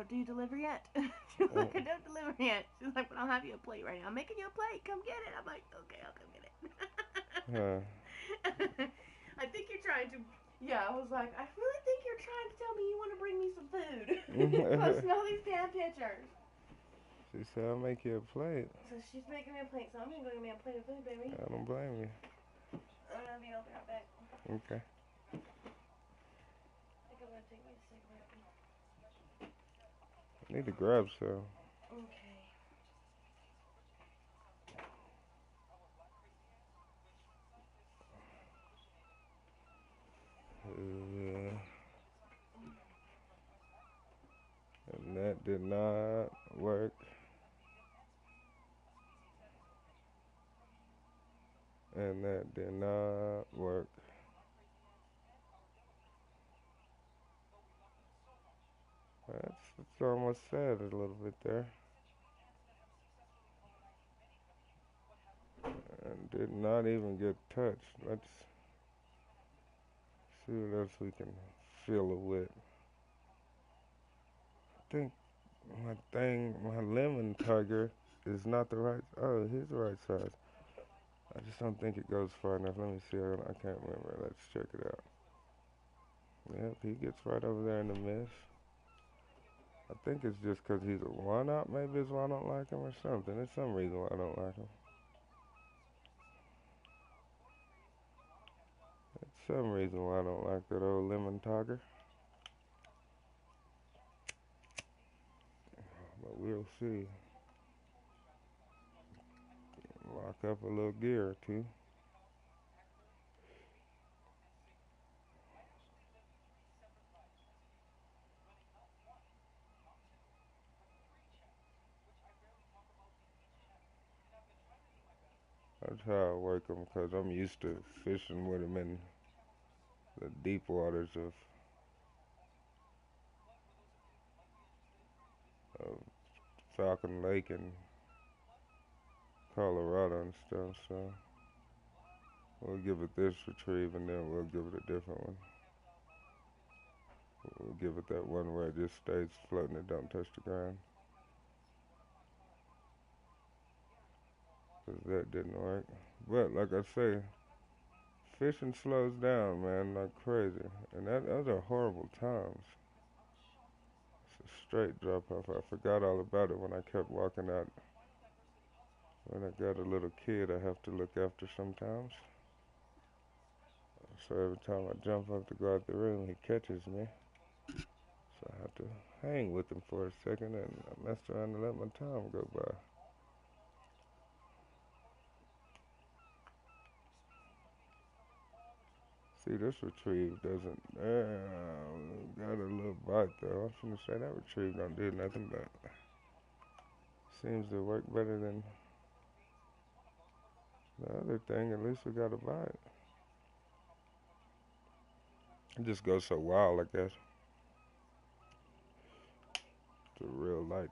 do you deliver yet? She's like, I don't deliver yet. She's like, but I'll have you a plate right now. I'm making you a plate. Come get it. I'm like, okay, I'll come get it. I think you're trying to. Yeah, I was like, I really think you're trying to tell me you want to bring me some food. Posting all these damn pictures. She said, I'll make you a plate. So she's making me a plate, so I'm gonna go get me a plate of food, baby. I don't blame you. I'm gonna be right back. Okay. I think I'm gonna take me a cigarette. I need to grab some. Okay. And that did not work. And that did not work. That's almost sad a little bit there. And did not even get touched. Let's see what else we can fill it with. I think my lemon tiger is not the right. Oh, here's the right size. I just don't think it goes far enough. Let me see. I can't remember. Let's check it out. Yep, he gets right over there in the mist. I think it's just because he's a one-up. Maybe it's why I don't like him or something. There's some reason why I don't like him. Some reason why I don't like that old lemon tiger, but we'll see. Lock up a little gear or two. That's how I work them because I'm used to fishing with them in the deep waters of Falcon Lake and Colorado and stuff. So we'll give it this retrieve and then we'll give it a different one. We'll give it that one where it just stays floating and don't touch the ground. Because that didn't work. But like I say, fishing slows down, man, like crazy. And those are horrible times. It's a straight drop off. I forgot all about it when I kept walking out. When I got a little kid I have to look after sometimes. So every time I jump up to go out the room, he catches me. So I have to hang with him for a second, and I messed around and let my time go by. See, this retrieve doesn't, got a little bite though. I was gonna say that retrieve don't do nothing, but seems to work better than the other thing. At least we got a bite. It just goes so wild, I guess. It's a real light.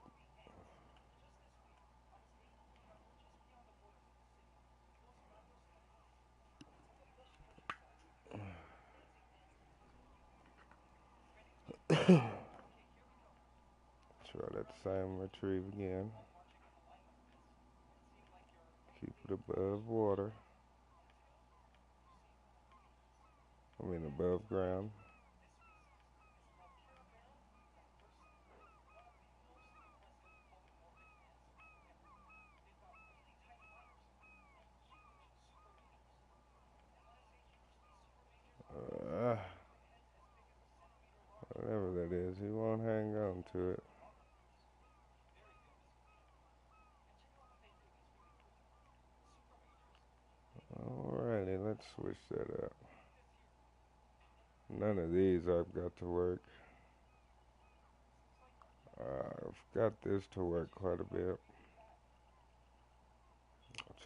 Try that same retrieve again. Keep it above water. I mean above ground. Uh, Whatever that is, he won't hang on to it. Alrighty, let's switch that up. None of these I've got to work. I've got this to work quite a bit.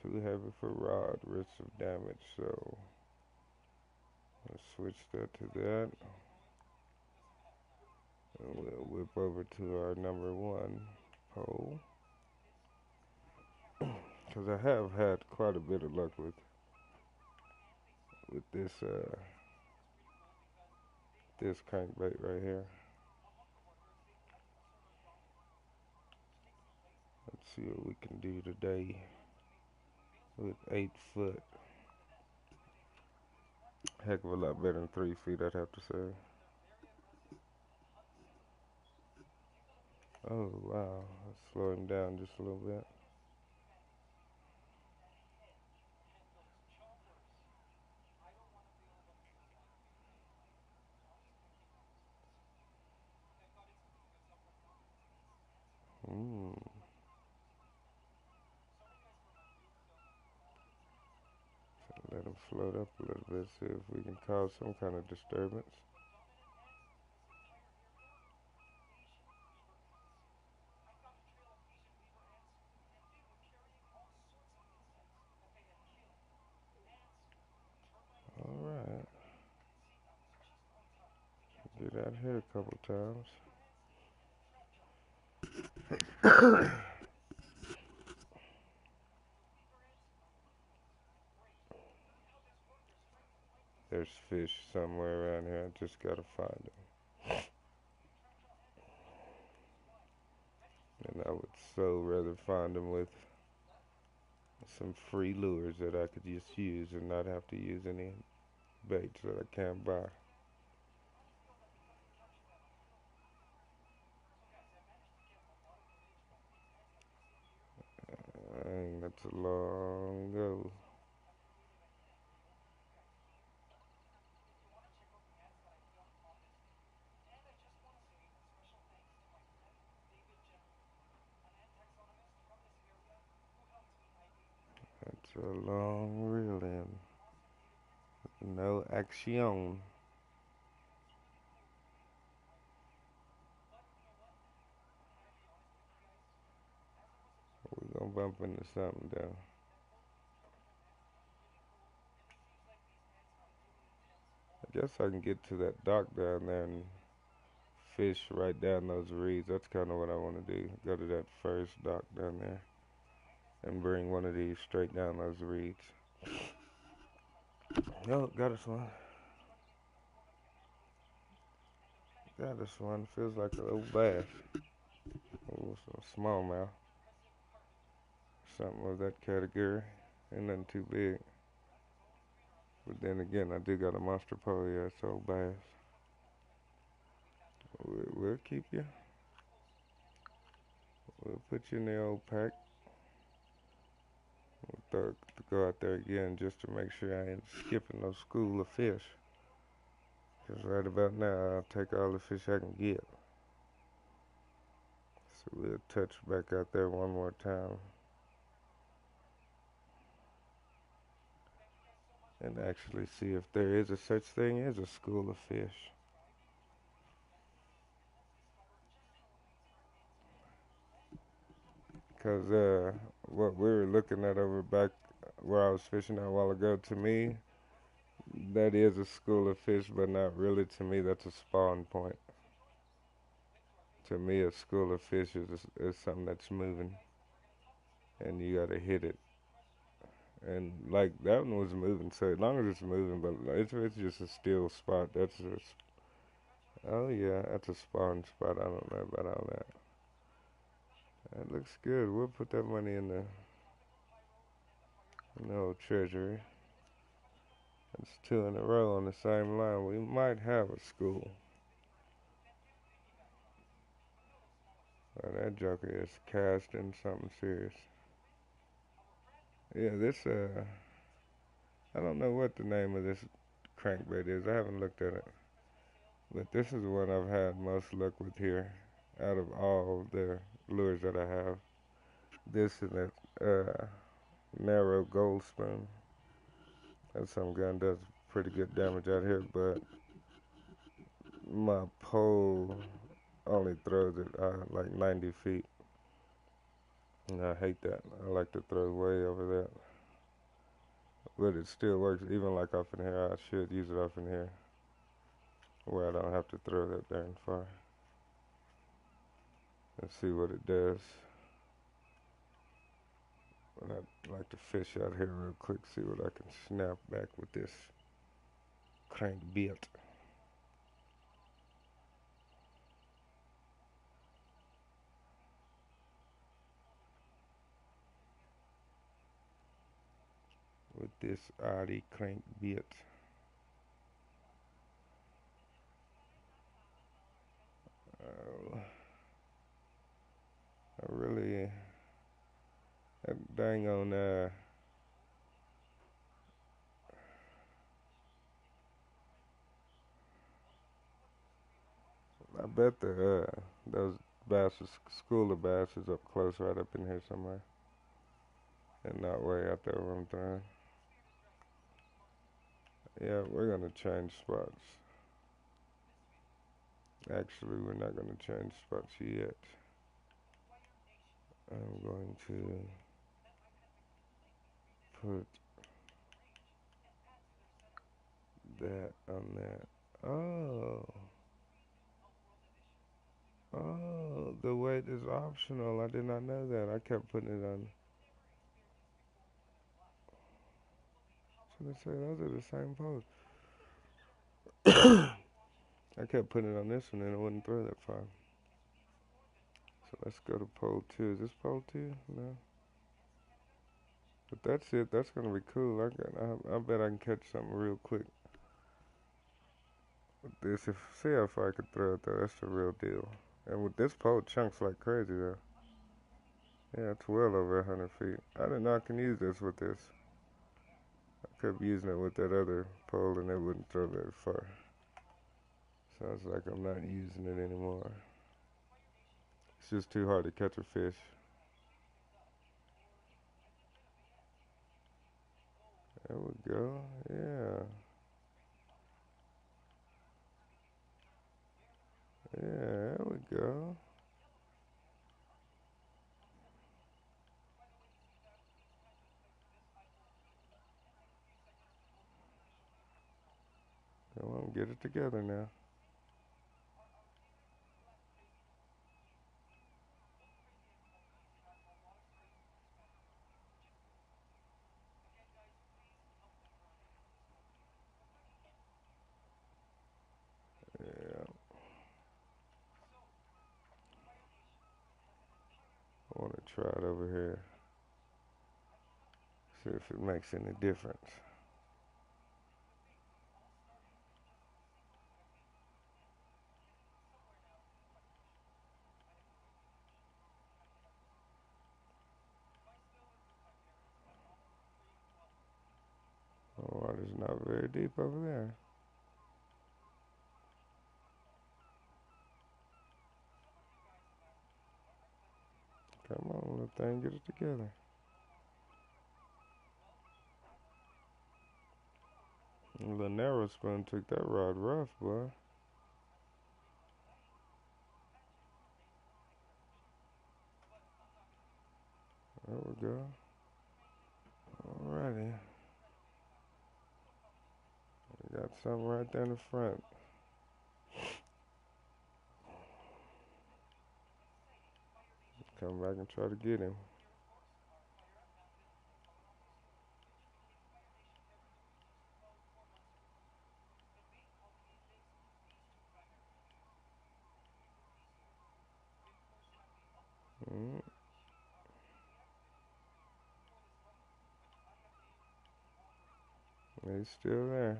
Too heavy for rod, risk of damage, so let's switch that to that. And we'll whip over to our number one pole. Because I have had quite a bit of luck with this this crankbait right here. Let's see what we can do today with 8 foot. Heck of a lot better than 3 feet, I'd have to say. Oh wow, let's slow him down just a little bit. Let him float up a little bit, see if we can cause some kind of disturbance. Alright. Get out here a couple times. There's fish somewhere around here. I just gotta find them. And I would so rather find them with some free lures that I could just use and not have to use any baits that I can't buy. Dang, that's a long go. a long reel in. No action. We're gonna bump into something though. I guess I can get to that dock down there and fish right down those reeds. That's kind of what I want to do. Go to that first dock down there and bring one of these straight down those reeds. Oh, got us one. Got us one. Feels like a little bass. Oh, some smallmouth. Something of that category. Ain't nothing too big. But then again, I do got a monster pole, yeah, it's old bass. We'll keep you. We'll put you in the old pack. We'll go out there again just to make sure I ain't skipping no school of fish. Because right about now, I'll take all the fish I can get. So we'll touch back out there one more time. And actually see if there is a such thing as a school of fish. Because what we were looking at over back where I was fishing a while ago, to me, that is a school of fish, but not really. To me, that's a spawn point. To me, a school of fish is something that's moving, and you gotta hit it. And like that one was moving, so as long as it's moving, but it's just a still spot. Oh yeah, that's a spawn spot. I don't know about all that. That looks good. We'll put that money in the old treasury. That's two in a row on the same line. We might have a school. That joker is casting something serious. Yeah, I don't know what the name of this crankbait is. I haven't looked at it. But this is the one I've had most luck with here out of all the lures that I have. This and that narrow gold spoon. That some gun does pretty good damage out here, but my pole only throws it like 90 feet. And I hate that. I like to throw way over that. But it still works, even like up in here. I should use it up in here where I don't have to throw that darn far. Let's see what it does. But I'd like to fish out here real quick, see what I can snap back with this crankbait. With this oddie crankbait. I really, that dang on, I bet those basses, school of bass is up close right up in here somewhere. And not way out there where I'm throwing. Yeah, we're gonna change spots. Actually, we're not gonna change spots yet. I'm going to put that on that. Oh, the weight is optional. I did not know that. I kept putting it on. So they say those are the same pose. I kept putting it on this one and it wouldn't throw that far. So let's go to pole 2. Is this pole 2? No. But that's it. That's gonna be cool. I bet I can catch something real quick with this. See how far I could throw it though. That's the real deal. And with this pole, chunks like crazy though. Yeah, it's well over 100 feet. I didn't know I can use this with this. I kept using it with that other pole and it wouldn't throw very far. Sounds like I'm not using it anymore. It's just too hard to catch a fish. There we go. Yeah. Yeah, there we go. Come on, get it together now. Yeah. I want to try it over here. See if it makes any difference. The water's not very deep over there. Come on, little thing, get it together. The narrow spoon took that rod rough, boy. There we go. Alrighty. We got something right there in the front. Come back and try to get him. Mm, he's still there.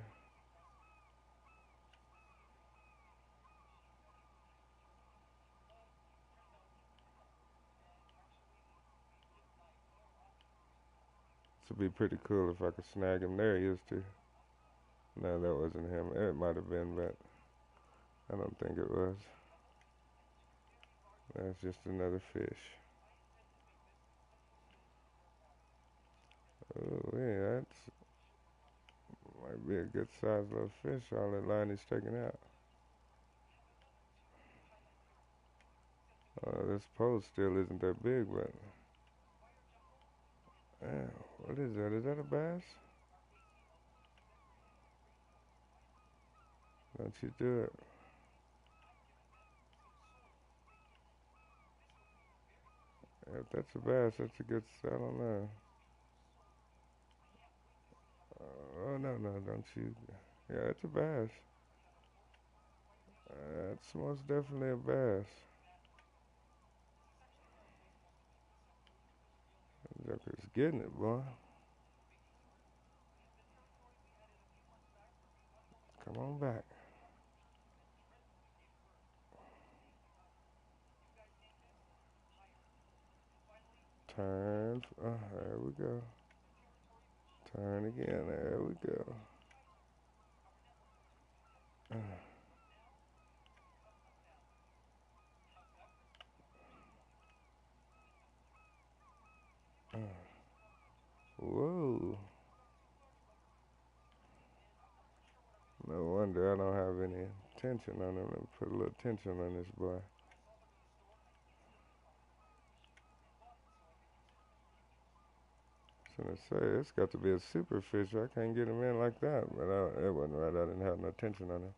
This would be pretty cool if I could snag him. There he is too. No, that wasn't him. It might have been, but I don't think it was. That's just another fish. Oh, yeah, that's might be a good sized little fish. All that line he's taking out. This post still isn't that big, but what is that? Is that a bass? Don't you do it? If that's a bass, that's a good. I don't know. Oh no, no, don't you? Yeah, it's a bass. That's most definitely a bass. Joker's getting it, boy. Come on back. Turn. There we go. Turn again. There we go. Uh, uh. Whoa. No wonder I don't have any tension on him. Let me put a little tension on this boy. I was gonna say, it's got to be a super fish. I can't get him in like that. But it wasn't right. I didn't have no tension on him.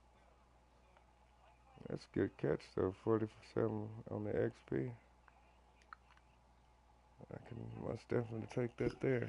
That's a good catch, though. 47 on the XP. I can most definitely take that there.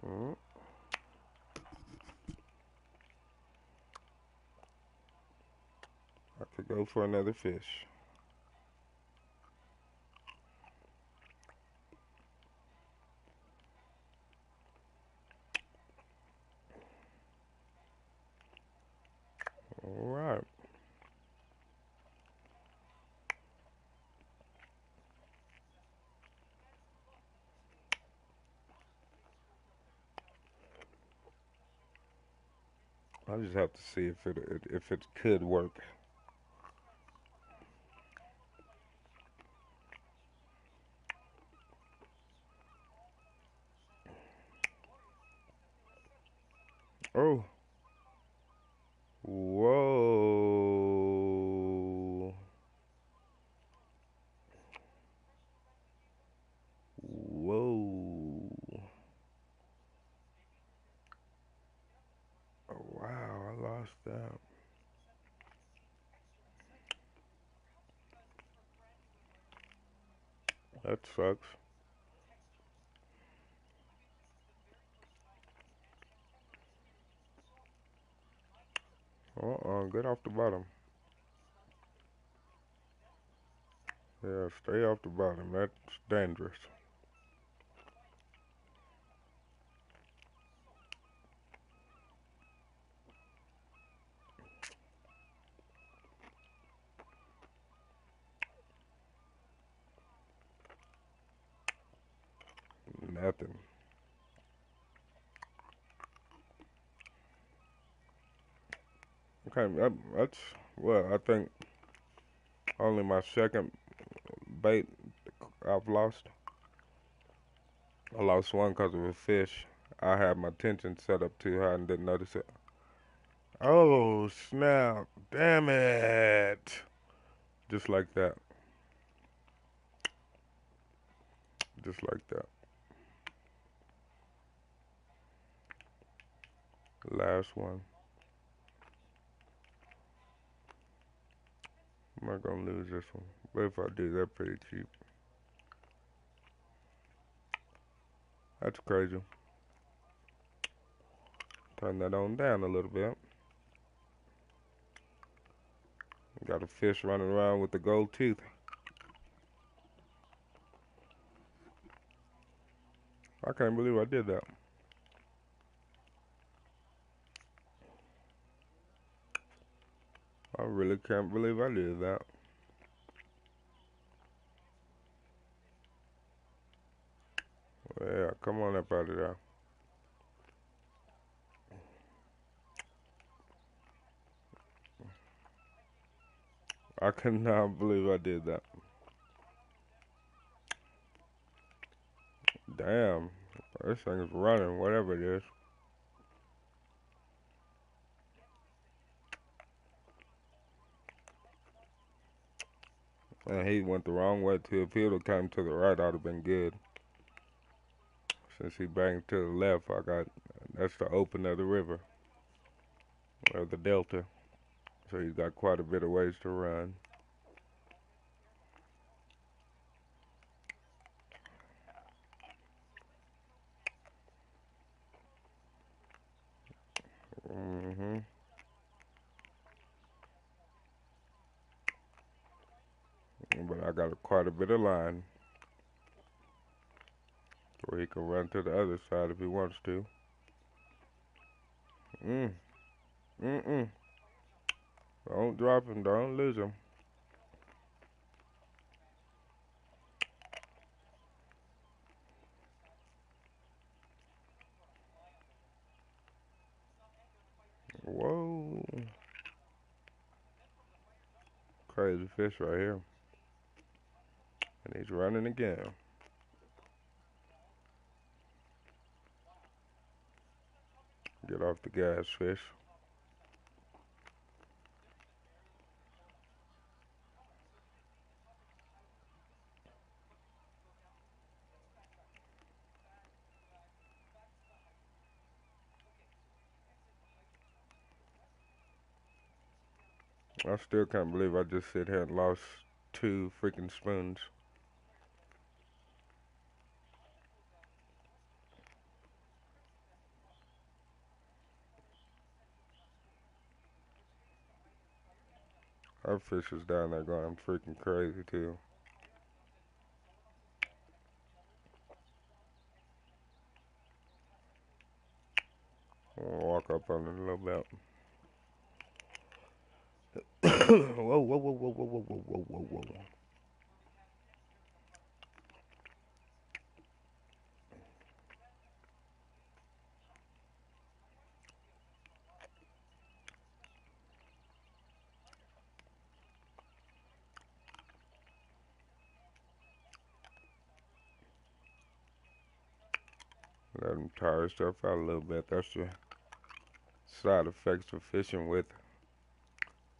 Mm. I could go for another fish. All right. I just have to see if it could work. Oh, whoa, whoa. Oh, wow, I lost that. That sucks. Get off the bottom. Yeah, stay off the bottom. That's dangerous. Nothing. Okay, that's, well, I think only my second bait I've lost. I lost one because of a fish. I had my tension set up too high and didn't notice it. Oh, snap. Damn it. Just like that. Just like that. Last one. I'm not gonna lose this one. But if I do, they're pretty cheap. That's crazy. Turn that on down a little bit. Got a fish running around with the gold teeth. I can't believe I did that. I really can't believe I did that. Yeah, come on up out of there. I cannot believe I did that. Damn, this thing is running, whatever it is. And he went the wrong way too. If he'd have come to the right, I'd have been good. Since he banged to the left, that's the open of the river, or the delta. So he's got quite a bit of ways to run. hmm But I got quite a bit of line where he can run to the other side if he wants to. Mm, mm-mm. Don't drop him. Don't lose him. Whoa. Crazy fish right here. And he's running again. Get off the gas, fish. I still can't believe I just sit here and lost two freaking spoons. Our fish is down there going freaking crazy too. I'm gonna walk up on it a little bit. Whoa, whoa, whoa, whoa, whoa, whoa, whoa, whoa, whoa, whoa. Let them tire stuff out a little bit. That's the side effects of fishing with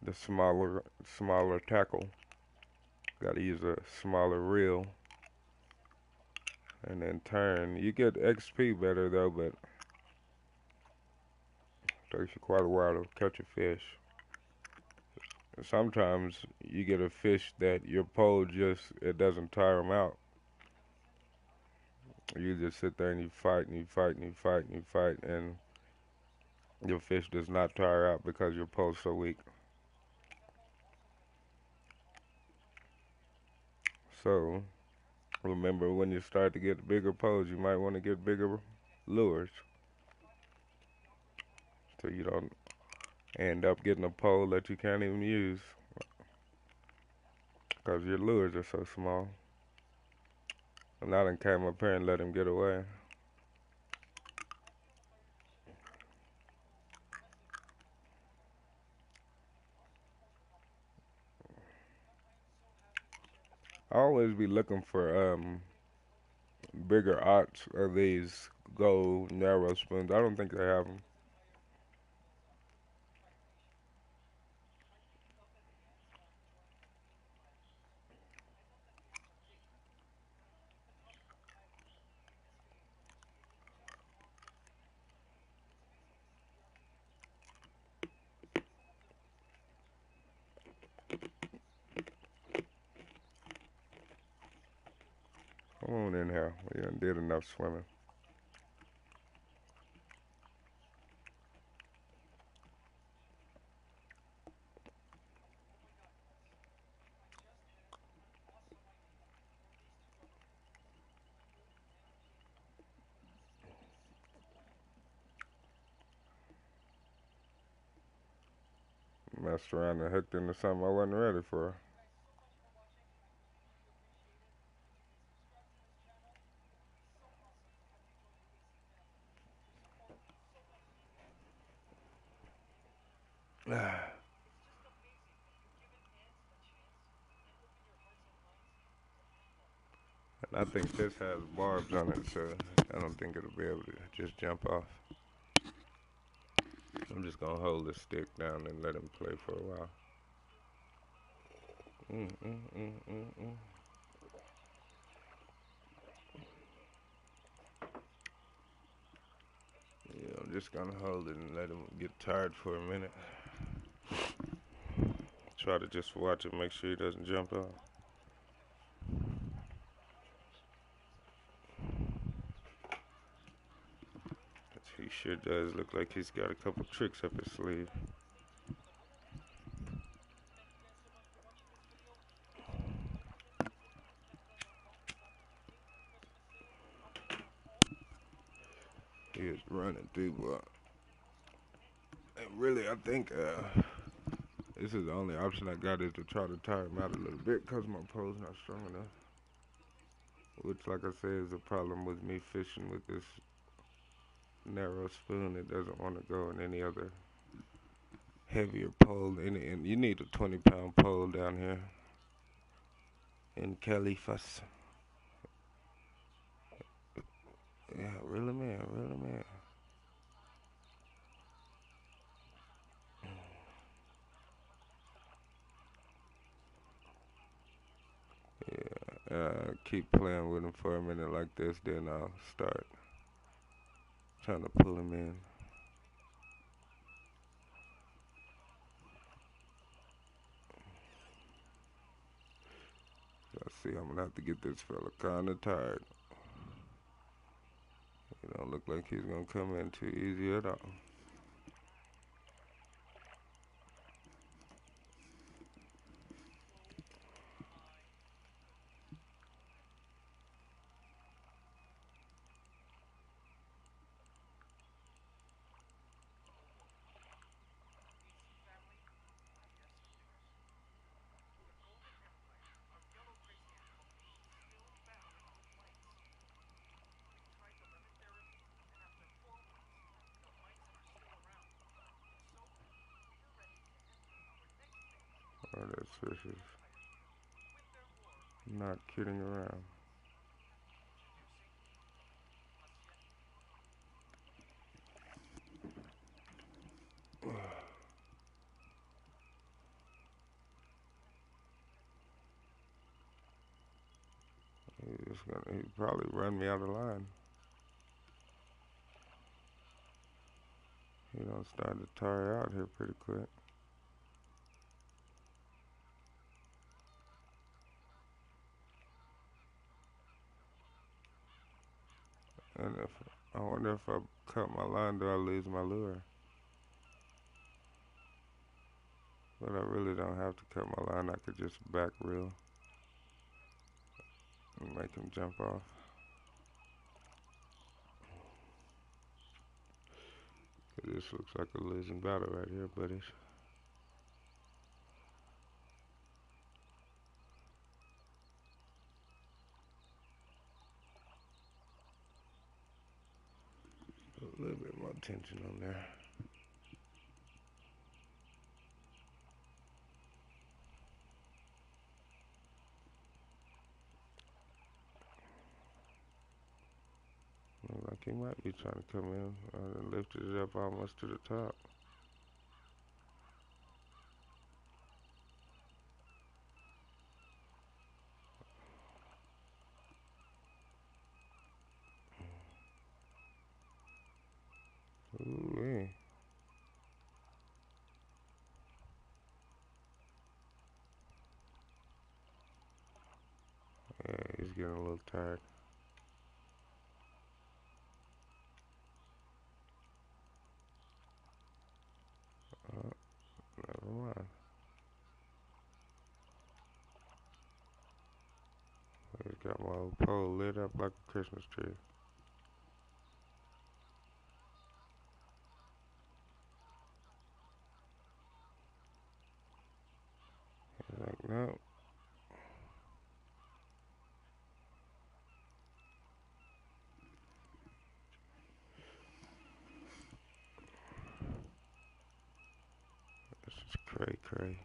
the smaller tackle. Got to use a smaller reel and then turn. You get XP better though, but it takes you quite a while to catch a fish. Sometimes you get a fish that your pole it doesn't tire them out. You just sit there and you fight and you fight and you fight and you fight, and your fish does not tire out because your pole's so weak. So remember, when you start to get bigger poles, you might want to get bigger lures, so you don't end up getting a pole that you can't even use because your lures are so small. And I done came up here and let him get away. I always be looking for bigger odds of these gold narrow spoons. I don't think they have them. Come on in here. We done did enough swimming. Messed around and hooked into something I wasn't ready for. And I think this has barbs on it, so I don't think it'll be able to just jump off. I'm just gonna hold the stick down and let him play for a while. Mm, mm, mm, mm, mm. Yeah, I'm just gonna hold it and let him get tired for a minute. Try to just watch it, make sure he doesn't jump off. He sure does look like he's got a couple tricks up his sleeve. He is running through, but and really I think this is the only option I got, is to try to tire him out a little bit because my pole's not strong enough. Which, like I said, is a problem with me fishing with this narrow spoon. It doesn't want to go in any other heavier pole. And you need a 20-pound pole down here in Califas. Yeah, reel him in, reel him in. Keep playing with him for a minute like this, then I'll start trying to pull him in. I see I'm gonna have to get this fella kinda tired. He don't look like he's gonna come in too easy at all. This fish is not kidding around. He'd probably run me out of line. He don't start to tire out here pretty quick. And I wonder if I cut my line, do I lose my lure? But I really don't have to cut my line. I could just back reel and make him jump off. This looks like a losing battle right here, buddies. A little bit more tension on there. Like he might be trying to come in. I done lifted it up almost to the top. Ooh-wee. Yeah, he's getting a little tired. Never mind. I just got my old pole lit up like a Christmas tree. He's like, no. This is cray-cray.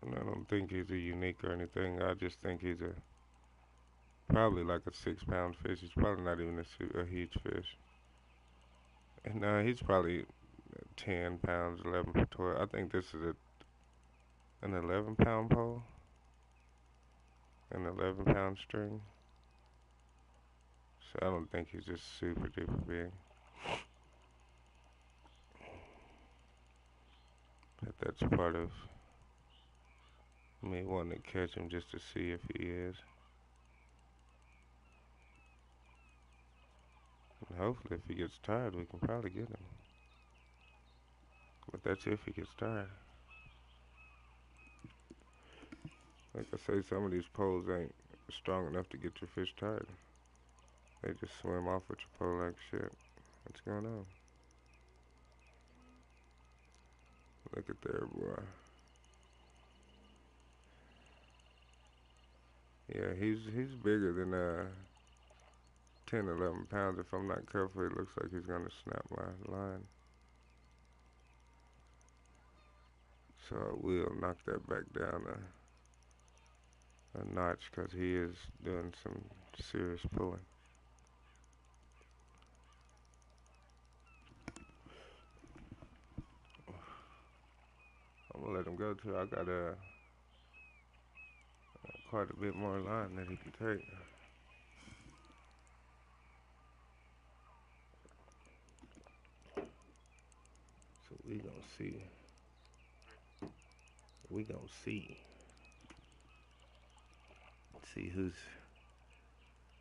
And I don't think he's a unique or anything. I just think he's probably like a 6-pound fish. He's probably not even a huge fish. And he's probably 10 pounds, 11, 12. I think this is an 11-pound pole, an 11-pound string. So I don't think he's just super duper big. But that's part of me wanting to catch him just to see if he is. And hopefully if he gets tired, we can probably get him. But that's if he gets tired. Like I say, some of these poles ain't strong enough to get your fish tired. They just swim off with your pole like shit. What's going on? Look at there, boy. Yeah, he's bigger than 10, 11 pounds. If I'm not careful, it looks like he's gonna snap my line. So I will knock that back down a notch because he is doing some serious pulling. I'm gonna let him go too. I got quite a bit more line that he can take. So we gonna see. We gonna see. See who's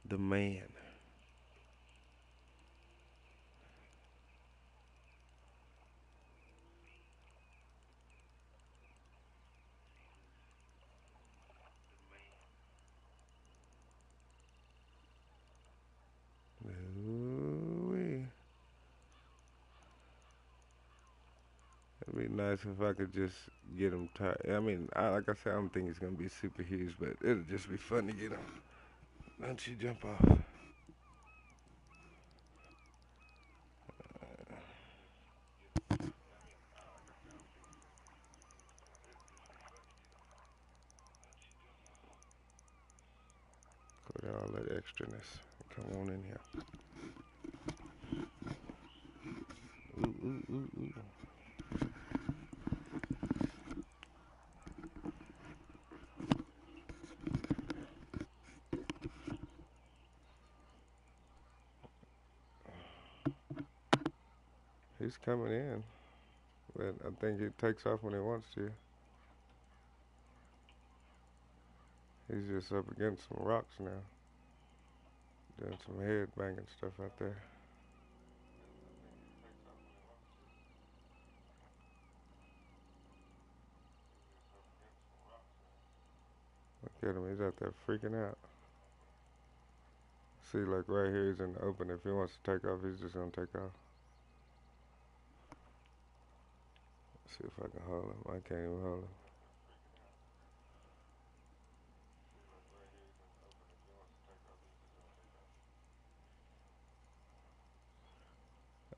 the man. Ooh-wee. It'd be nice if I could just get him tired. I mean, like I said, I don't think he's gonna be super huge, but it'll just be fun to get him. Don't you jump off. extraness. Come on in here. Ooh, ooh, ooh, ooh. He's coming in, but I think he takes off when he wants to. He's just up against some rocks now, doing some head banging stuff out there. Look at him, he's out there freaking out. See, like right here, he's in the open. If he wants to take off, he's just gonna take off. See if I can hold him. I can't even hold him.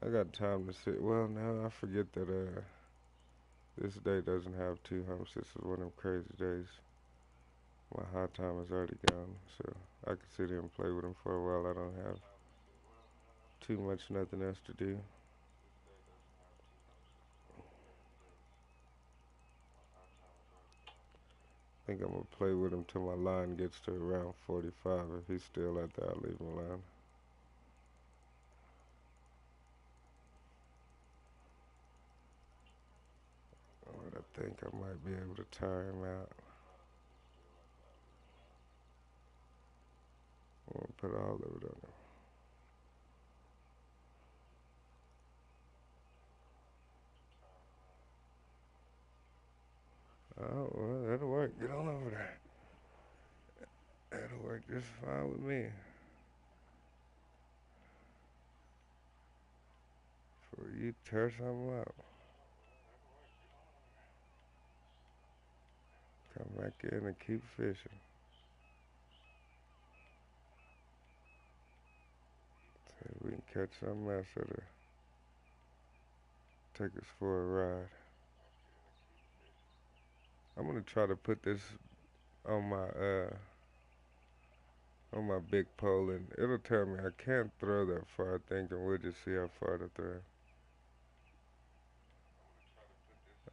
I got time to sit. Well, now I forget that this day doesn't have two humps. This is one of them crazy days. My high time is already gone, so I can sit here and play with him for a while. I don't have too much nothing else to do. I think I'm gonna play with him till my line gets to around 45. If he's still out there, I'll leave him alone. But I think I might be able to tire him out. I'm gonna put all of it on him. Oh, well, that'll work. Get on over there. That'll work just fine with me. For you to tear something up. Come back in and keep fishing. See if we can catch something else that'll take us for a ride. I'm gonna try to put this on my big pole, and it'll tell me I can't throw that far, I think, and we'll just see how far to throw.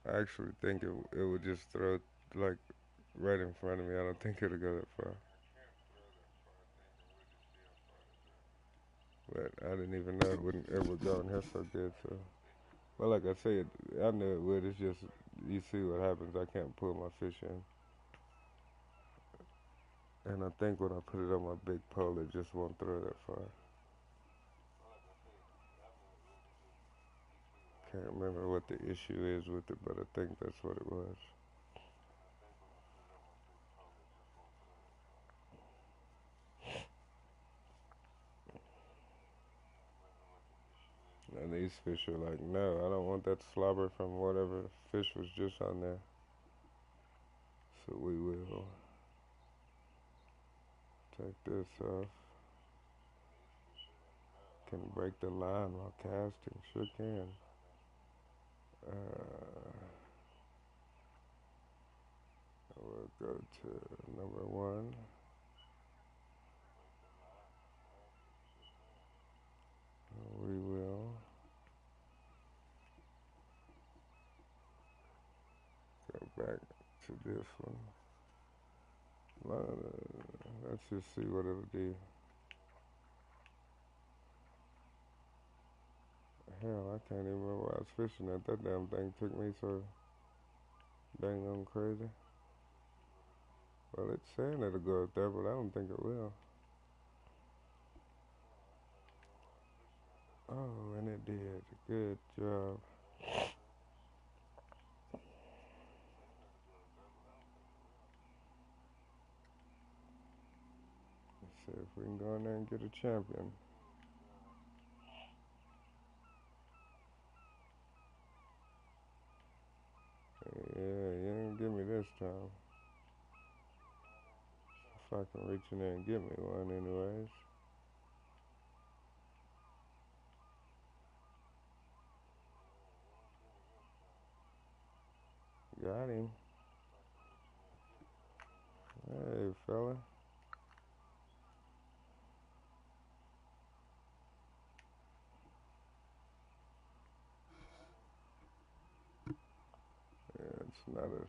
I actually think it would just throw like right in front of me. I don't think it'll go that far. But I didn't even know it would go in here so good. So, well, like I said, I knew it would. It's just you see what happens. I can't pull my fish in, and I think when I put it on my big pole, it just won't throw that far. Can't remember what the issue is with it, but I think that's what it was. And these fish are like, no, I don't want that slobber from whatever fish was just on there. So we will take this off. Can break the line while casting. Sure can. We'll go to number one. We will go back to this one. Let's just see what it'll do. Hell, I can't even remember why I was fishing at. That damn thing took me so dang on crazy. Well, it's saying it'll go up there, but I don't think it will. Oh, and it did. Good job. Let's see if we can go in there and get a champion. Yeah, you didn't give me this time. If I can reach in there and get me one anyways. Got him. Hey, fella. not a.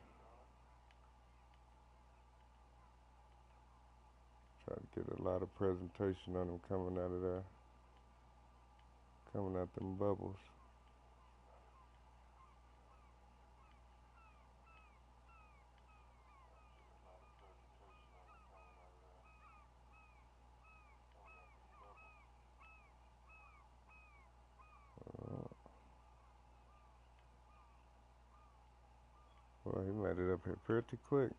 Try to get a lot of presentation on them coming out of there, coming out them bubbles. Uh, well, he made it up here pretty quick.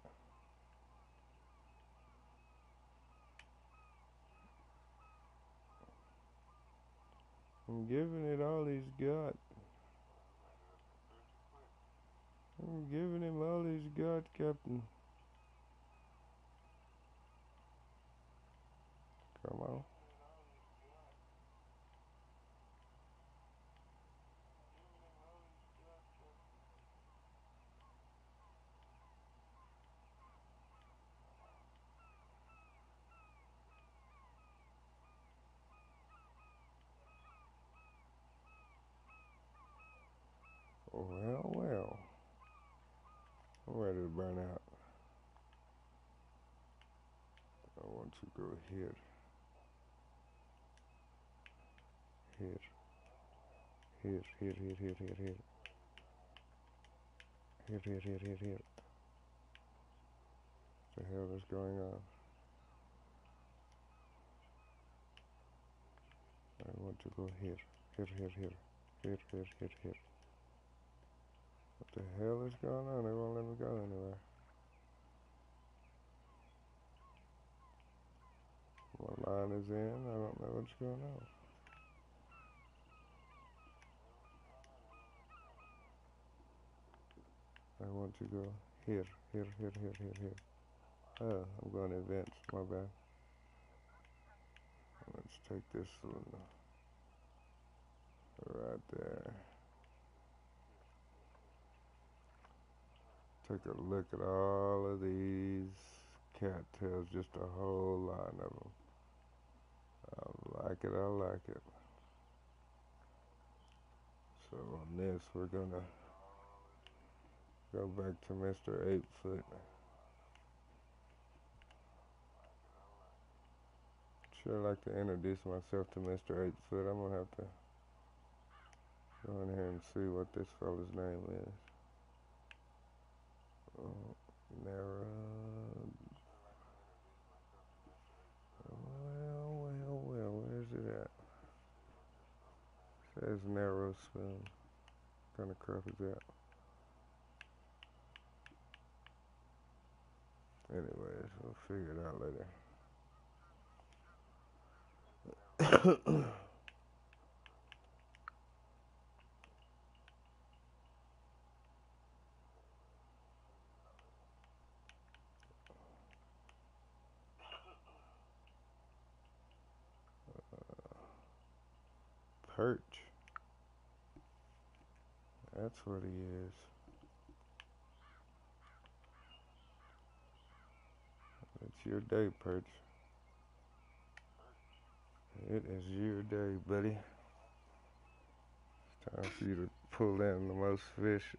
I'm giving it all he's got. I'm giving him all he's got, Captain. Come on. Well, well. I'm ready to burn out. I want to go here, here, here, here, here, here, here, here, here, here, here, here, here. What the hell is going on? I want to go here, here, here, here, here, here, here, here. What the hell is going on? They won't let me go anywhere. My line is in. I don't know what's going on. I want to go here, here, here, here, here, here. Oh, I'm going to events. My bad. Let's take this one right there. Take a look at all of these cattails, just a whole line of them. I like it, I like it. So on this, we're gonna go back to Mr. 8-foot. Sure like to introduce myself to Mr. 8-foot. I'm gonna have to go in here and see what this fella's name is. Narrow. Well, where's it at? It says narrow spoon. What kind of crap is that? Anyways, we'll figure it out later. Perch. That's what he is. It's your day, Perch. It is your day, buddy. It's time for you to pull in the most fish.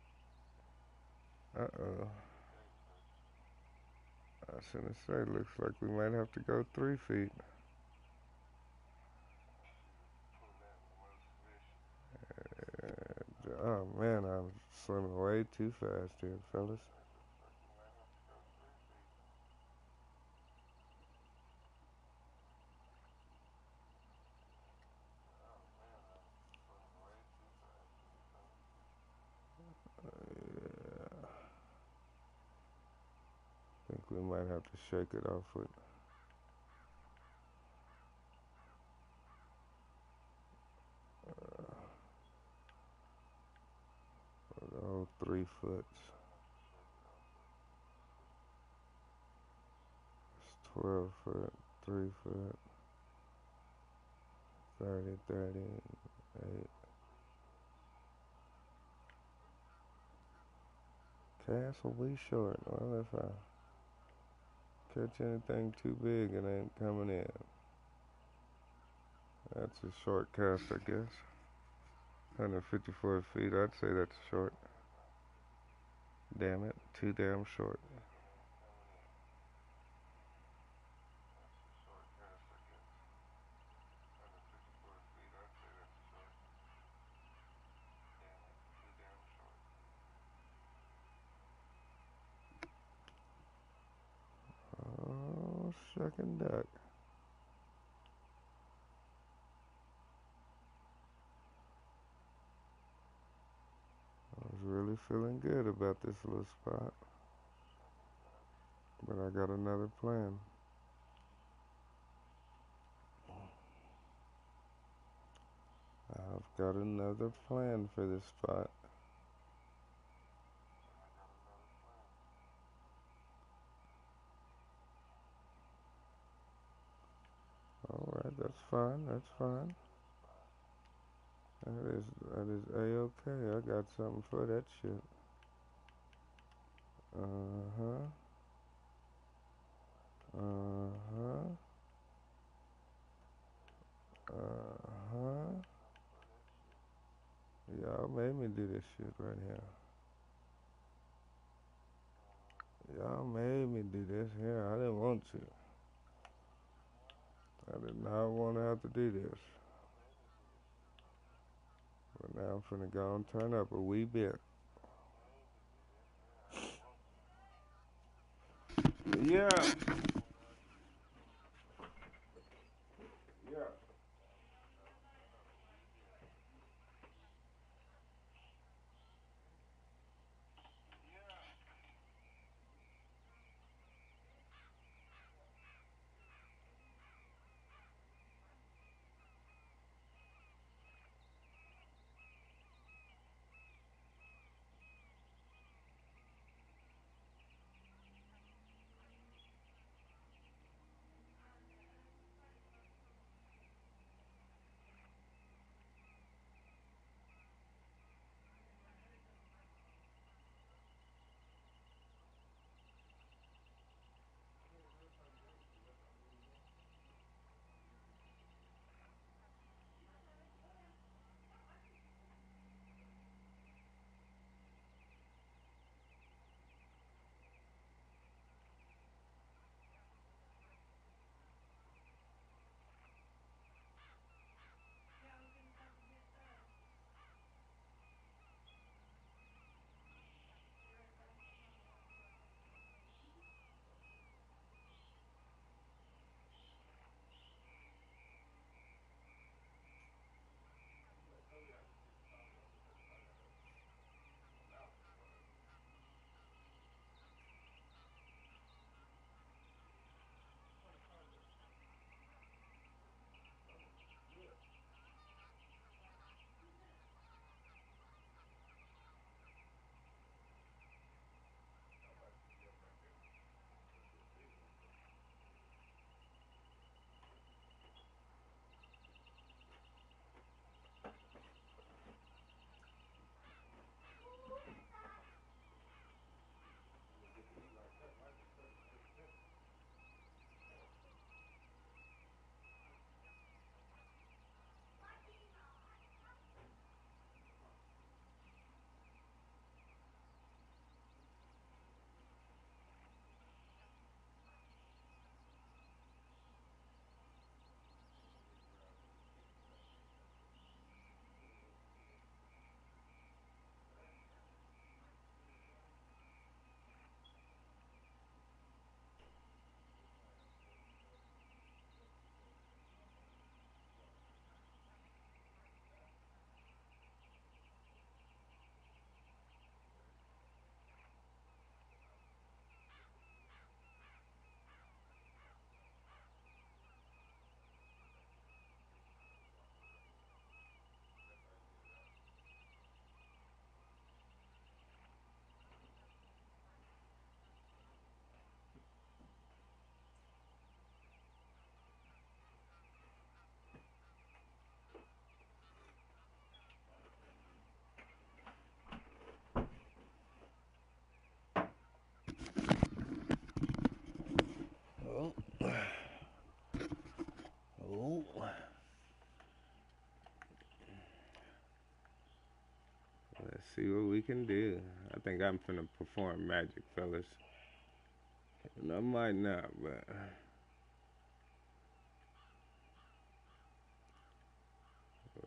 Uh-oh. I was gonna say, looks like we might have to go 3 feet. Oh man, I'm swimming way too fast here, fellas. Yeah. I think we might have to shake it off with the whole 3 foots. It's 12 foot, 3 foot, 30, 38. Cast will be short. Well, if I catch anything too big, it ain't coming in. That's a short cast, I guess. 154 feet, I'd say that's short. Damn it, too damn short. Oh, shucking duck. I was really feeling good about this little spot, but I got another plan. I've got another plan for this spot. Alright, that's fine, that's fine. That is A-okay. I got something for that shit. Uh-huh. Uh-huh. Uh-huh. Y'all made me do this shit right here. Y'all made me do this here. I didn't want to. I did not want to have to do this. But now I'm finna go and turn up a wee bit. Yeah. Yeah. See what we can do. I think I'm finna perform magic, fellas. And I might not, but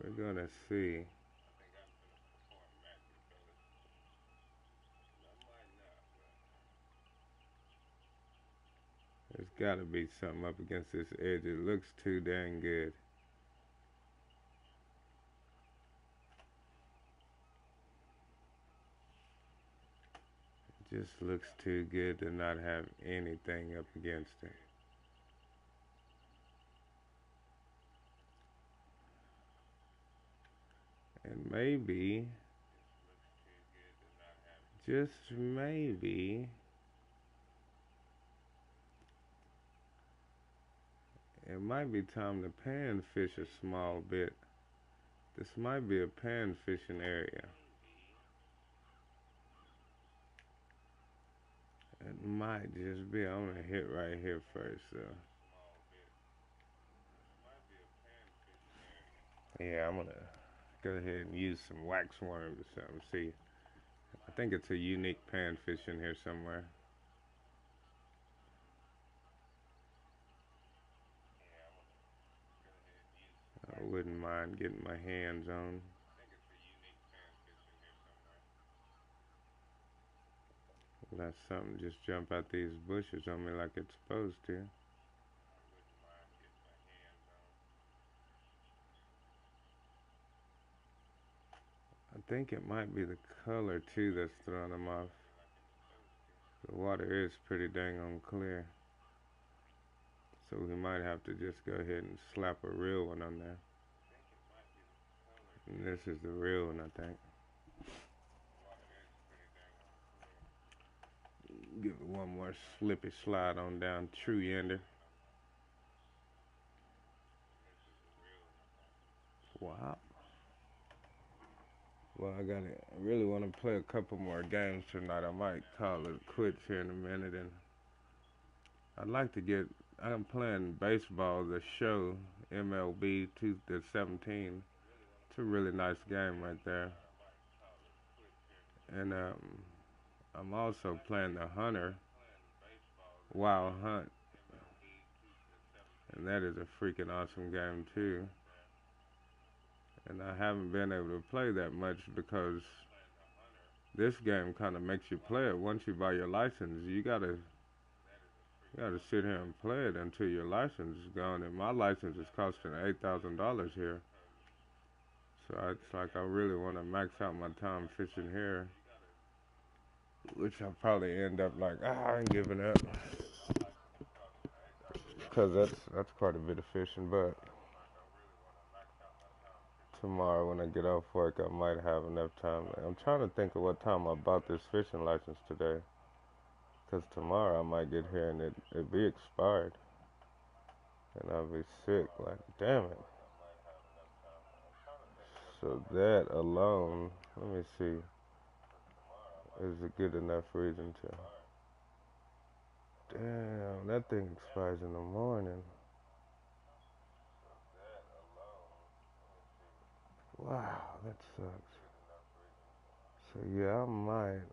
we're gonna see. There's gotta be something up against this edge. It looks too dang good. It just looks too good to not have anything up against it. And maybe, just maybe, it might be time to panfish a small bit. This might be a panfishing area. It might just be. I'm gonna hit right here first. So yeah, I'm gonna go ahead and use some wax worms or something. See, I think it's a unique panfish in here somewhere. I wouldn't mind getting my hands on. Let something just jump out these bushes on me like it's supposed to. I think it might be the color too that's throwing them off. The water is pretty dang on clear. So we might have to just go ahead and slap a real one on there. And this is the real one, I think. Give it one more slippy slide on down True Yender. Wow. Well, I really want to play a couple more games tonight. I might call it quits here in a minute. And I'd like to get, I'm playing baseball, the show, MLB 17. It's a really nice game right there. And I'm also playing the Hunter Wild Hunt. And that is a freaking awesome game too. And I haven't been able to play that much because this game kind of makes you play it. Once you buy your license, you gotta sit here and play it until your license is gone. And my license is costing $8,000 here. So it's like I really want to max out my time fishing here, which I'll probably end up like, I'm giving up, because that's quite a bit of fishing. But tomorrow when I get off work, I might have enough time. I'm trying to think of what time I bought this fishing license today, because tomorrow I might get here and it be expired, and I'll be sick. Like, damn it. So that alone, let me see, is a good enough reason to. Damn, that thing expires in the morning. Wow, that sucks. So yeah, I might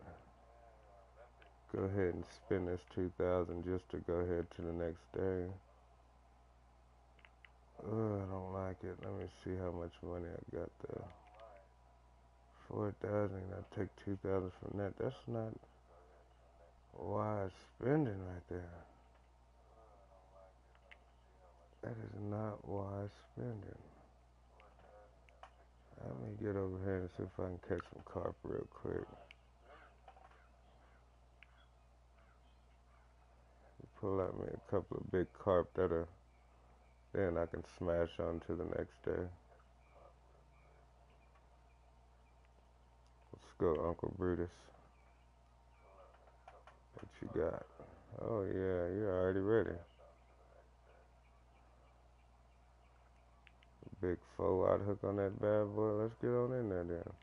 go ahead and spend this 2,000 just to go ahead to the next day. I don't like it. Let me see how much money I got there. 4,000. I take 2,000 from that. That's not wise spending right there. That is not wise spending. Let me get over here and see if I can catch some carp real quick. Pull out me a couple of big carp then I can smash on to the next day. Let's go, Uncle Brutus. What you got? Oh yeah, you're already ready. Big 4-aught hook on that bad boy. Let's get on in there then.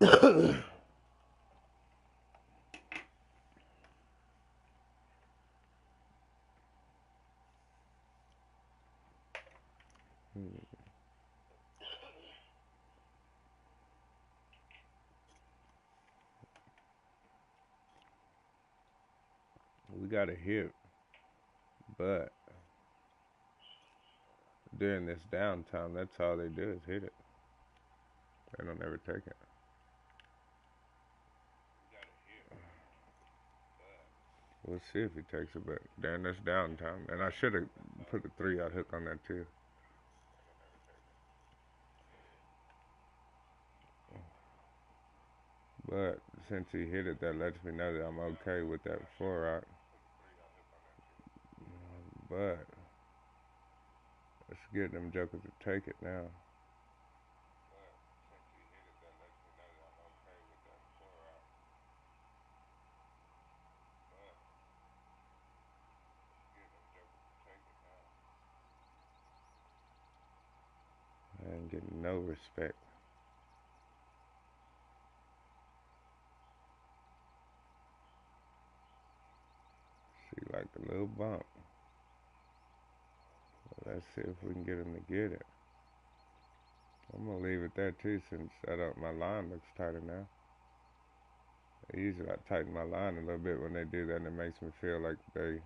We got a hit, but during this downtime, that's all they do is hit it. They don't ever take it. We'll see if he takes it, but during this downtime, and I should have put a 3-out hook on that too. But since he hit it, that lets me know that I'm okay with that 4-out. But let's get them jokers to take it now. I ain't getting no respect. See, like a little bump. Let's see if we can get him to get it. I'm gonna leave it there too, since my line looks tighter now. Usually I tighten my line a little bit when they do that, and it makes me feel like they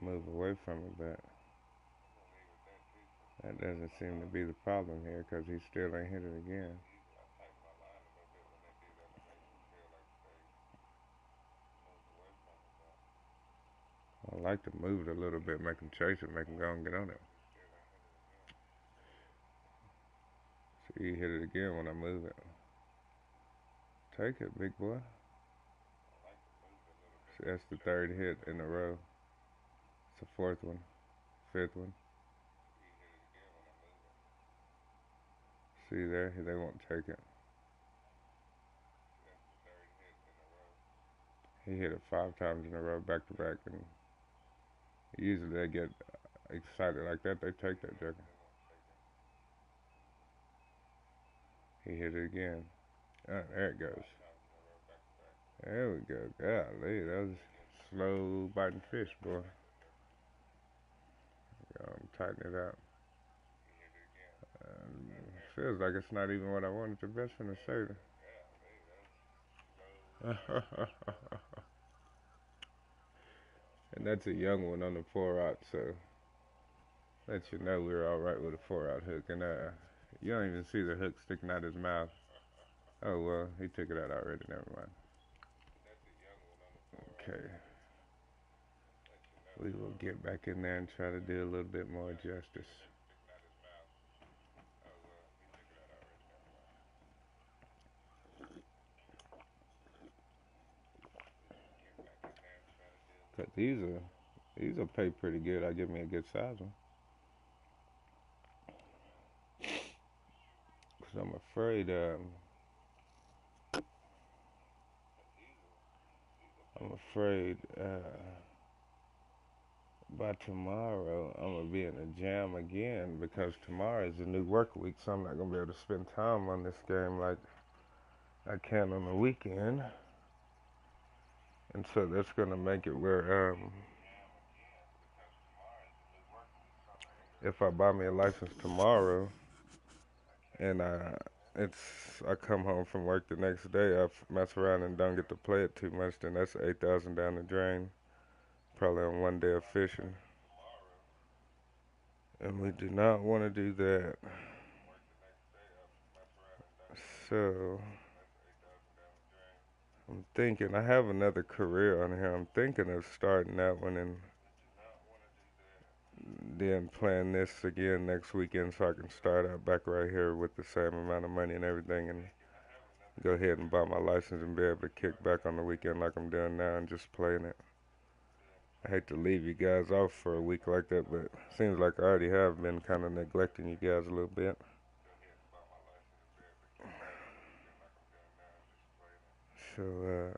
move away from it, but that doesn't seem to be the problem here, because he still ain't hit it again. I like to move it a little bit, make him chase it, make him go and get on it. See, he hit it again when I move it. Take it, big boy. See, that's the third hit in a row. It's the fourth one, fifth one. See there, they won't take it. He hit it 5 times in a row, back to back, and usually they get excited like that, they take that joker. He hit it again. Oh, there it goes. There we go. Golly, that was slow biting fish, boy. Tighten it up. Feels like it's not even what I wanted the best from the soda. And that's a young one on the 4-out, so let you know we're all right with a 4-out hook. And you don't even see the hook sticking out his mouth. Oh well, he took it out already. Never mind. Okay. We will get back in there and try to do a little bit more justice. Cause these will pay pretty good. I give me a good size one. Cause I'm afraid by tomorrow I'm gonna be in a jam again, because tomorrow is a new work week, so I'm not gonna be able to spend time on this game like I can on the weekend. And so that's gonna make it where if I buy me a license tomorrow and I come home from work the next day, I mess around and don't get to play it too much, then that's 8,000 down the drain, probably on one day of fishing. And we do not want to do that. So I'm thinking, I have another career on here. I'm thinking of starting that one and then playing this again next weekend, so I can start out back right here with the same amount of money and everything, and go ahead and buy my license and be able to kick back on the weekend like I'm doing now and just playing it. I hate to leave you guys off for a week like that, but it seems like I already have been kind of neglecting you guys a little bit. So,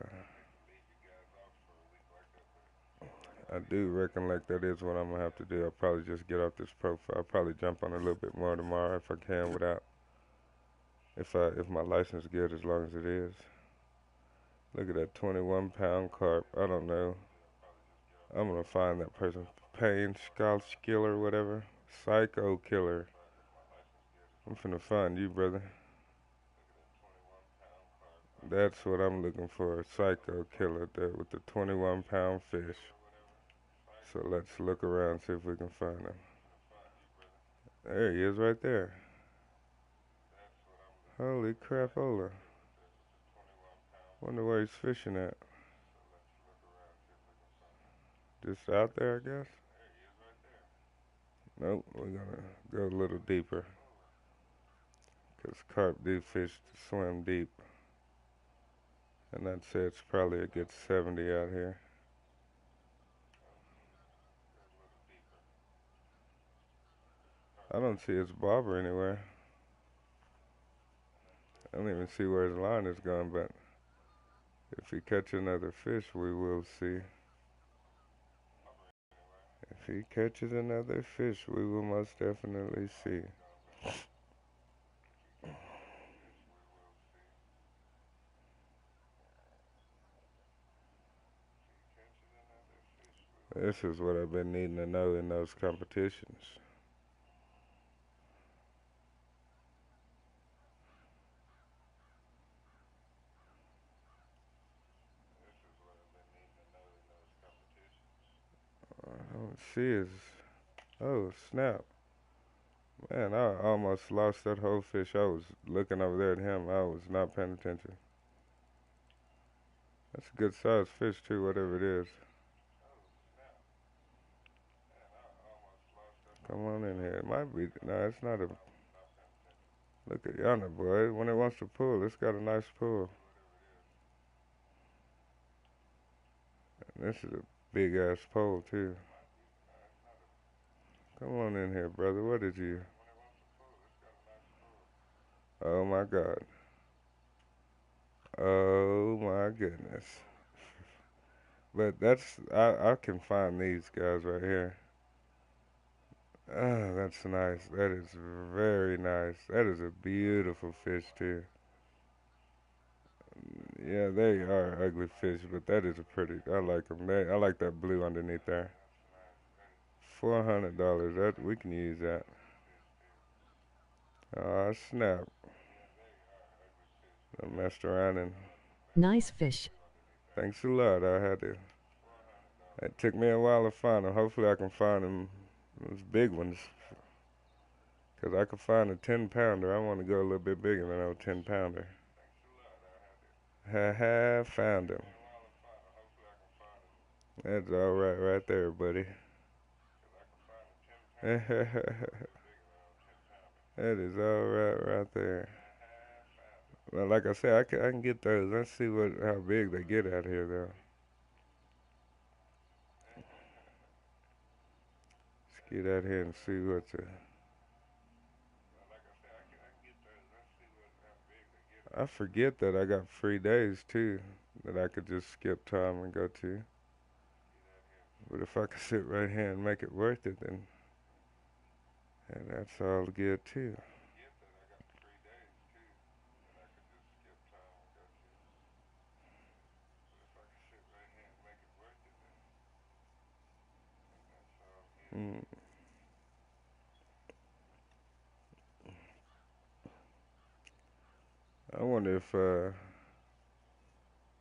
I do reckon like that is what I'm gonna have to do. I'll probably just get off this profile. I'll probably jump on a little bit more tomorrow if I can without If my license is good, as long as it is. Look at that 21 pound carp. I don't know. I'm gonna find that person. Pain, Scotch killer, whatever. Psycho killer. I'm finna find you, brother. That's what I'm looking for. A psycho killer there with the 21 pound fish. So let's look around, see if we can find him. There he is right there. Holy crapola. Wonder where he's fishing at. Just out there, I guess? Nope, we're gonna go a little deeper. Because carp do fish to swim deep. And I'd say it's probably a good 70 out here. I don't see his bobber anywhere. I don't even see where his line is going, but if he catch another fish, we will see. If he catches another fish, we will most definitely see. This is what I've been needing to know in those competitions. I don't see his. Oh, snap. Man, I almost lost that whole fish. I was looking over there at him. I was not paying attention. That's a good sized fish, too, whatever it is. Come on in here. It might be. No, it's not a. Look at yonder, boy. When it wants to pull, it's got a nice pull. And this is a big ass pole, too. Come on in here, brother. What did you. Oh, my God. Oh, my goodness. But that's. I can find these guys right here. Oh, that's nice. That is very nice. That is a beautiful fish too. Yeah, they are ugly fish, but that is a pretty. I like them. I like that blue underneath there. $400. That we can use that. Oh snap! I messed around and Nice fish. thanks a lot. I had to. It took me a while to find them. Hopefully, I can find them. Those big ones. Cause I could find a 10 pounder. I want to go a little bit bigger than a 10 pounder. Ha ha! Found him. That's all right there, buddy. That is all right there. Well, like I said, I can get those. Let's see how big they get out here, though. Let's get out here and see what's a. I forget that I got free days too, that I could just skip time and go to. But if I could sit right here and make it worth it, then and that's all good too. Mm. I wonder if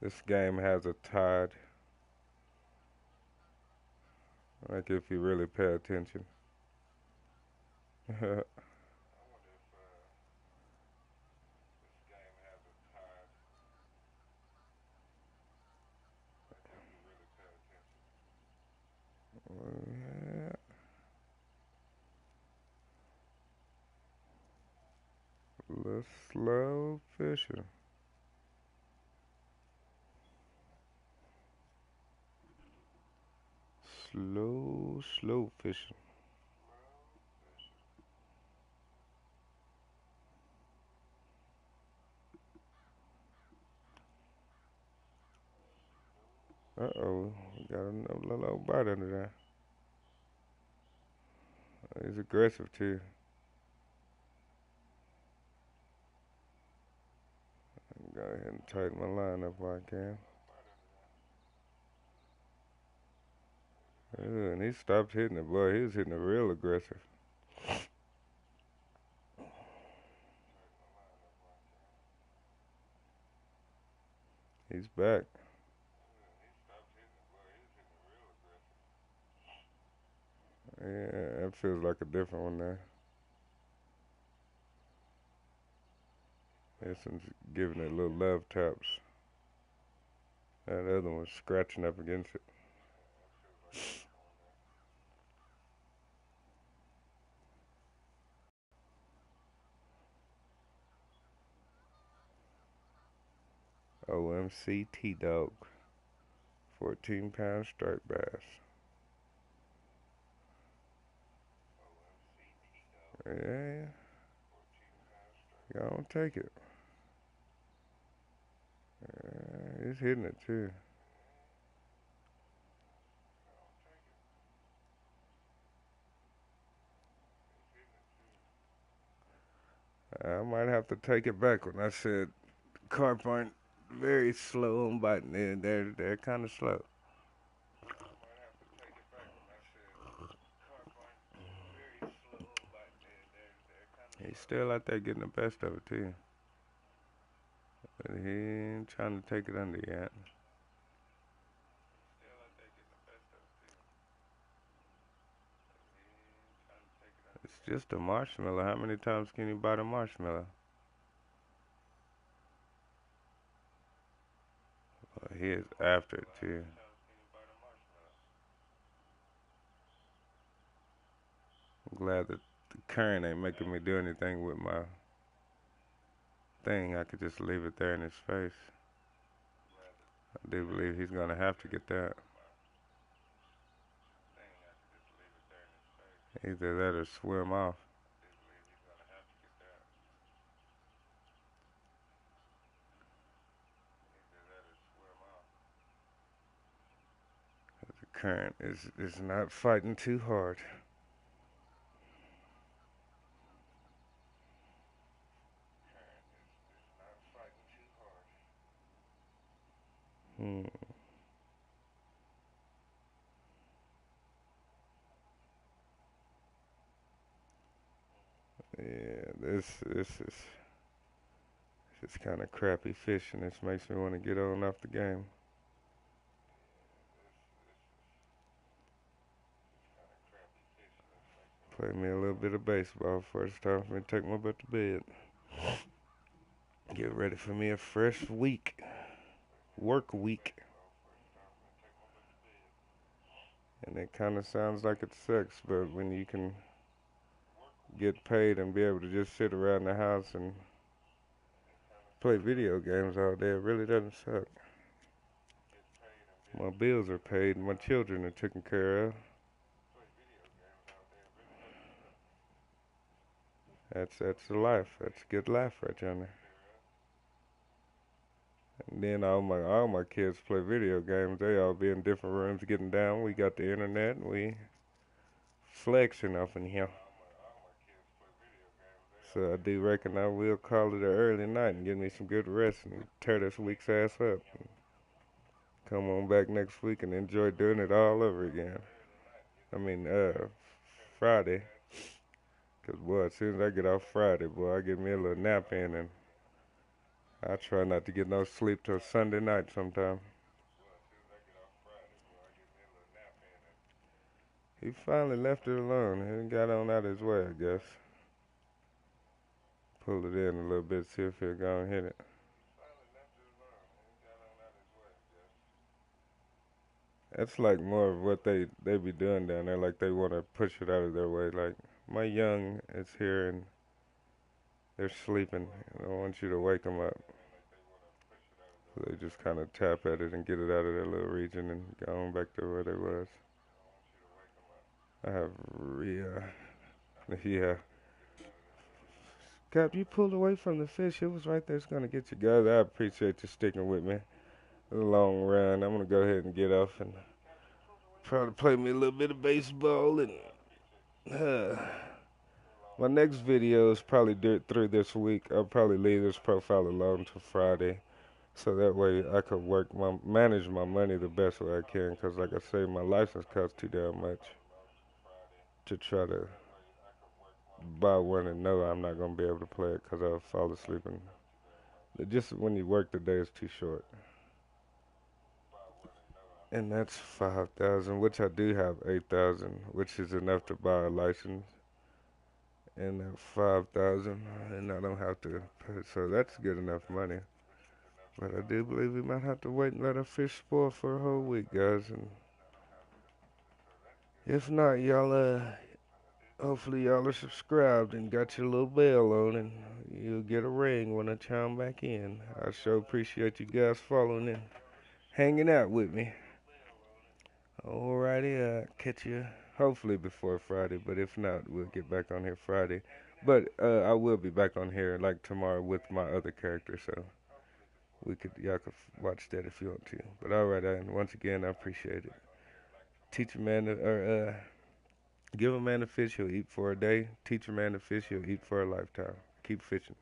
this game has a tide. Like if you really pay attention. Yeah, a little slow fishing. Slow fishing. Uh-oh, we got a little old bite under there. He's aggressive too. Go ahead and tighten my line up while I can. And he stopped hitting it, boy. He was hitting it real aggressive. He's back. Yeah, that feels like a different one there. This one's giving it little love taps. That other one was scratching up against it. OMC T-Dog. 14-pound striped bass. Yeah. Go on, take it. He's hitting it too. I might have to take it back when I said carp aren't very slow on biting. They're kind of slow. He's still out there getting the best of it too. But he ain't trying to take it under yet. It's just a marshmallow. How many times can you bite a marshmallow? Well, he is after it too. I'm glad that the current ain't making me do anything with my thing. I could just leave it there in his face. I do believe he's gonna have to get that. Either that or swim off. The current is not fighting too hard. Hmm. Yeah, this is kind of crappy fishing. This makes me want to get on off the game. Play me a little bit of baseball before it's time for me to take my butt to bed. Get ready for me a fresh week. Work week. And it kind of sounds like it sucks, but when you can get paid and be able to just sit around the house and play video games all day, it really doesn't suck. My bills are paid, my children are taken care of. That's the life. That's a good life right there. And then all my kids play video games. They all be in different rooms getting down. We got the internet and we flexing off in here. So I do reckon I will call it an early night and get me some good rest and tear this week's ass up. And come on back next week and enjoy doing it all over again. I mean, Friday. 'Cause boy, as soon as I get off Friday, boy, I get me a little nap in and I try not to get no sleep till Sunday night sometime. He finally left it alone. He got on out his way, I guess. Pull it in a little bit, see if he'll go and hit it. That's like more of what they be doing down there. Like they want to push it out of their way. Like my young is here and they're sleeping. I want you to wake them up. So they just kind of tap at it and get it out of their little region and go on back to where they was. I have Rhea. Yeah. Cap, you pulled away from the fish. It was right there. It's going to get you guys. I appreciate you sticking with me. A long run. I'm going to go ahead and get off and probably play me a little bit of baseball and My next video is probably through this week. I'll probably leave this profile alone till Friday, so that way I could manage my money the best way I can. Cause like I say, my license costs too damn much to try to buy one and know I'm not gonna be able to play it because I'll fall asleep and just when you work the day is too short. And that's 5,000, which I do have 8,000, which is enough to buy a license. And that 5,000, and I don't have to pay, so that's good enough money. But I do believe we might have to wait and let our fish spoil for a whole week, guys. And if not, y'all, hopefully y'all are subscribed and got your little bell on, and you'll get a ring when I chime back in. I sure appreciate you guys following and hanging out with me. Alrighty, catch you hopefully before Friday, but if not, we'll get back on here Friday. But I will be back on here like tomorrow with my other character, so y'all could watch that if you want to. But alright, and once again, I appreciate it. Teach a man to, or give a man a fish, he'll eat for a day. Teach a man to fish, he'll eat for a lifetime. Keep fishing.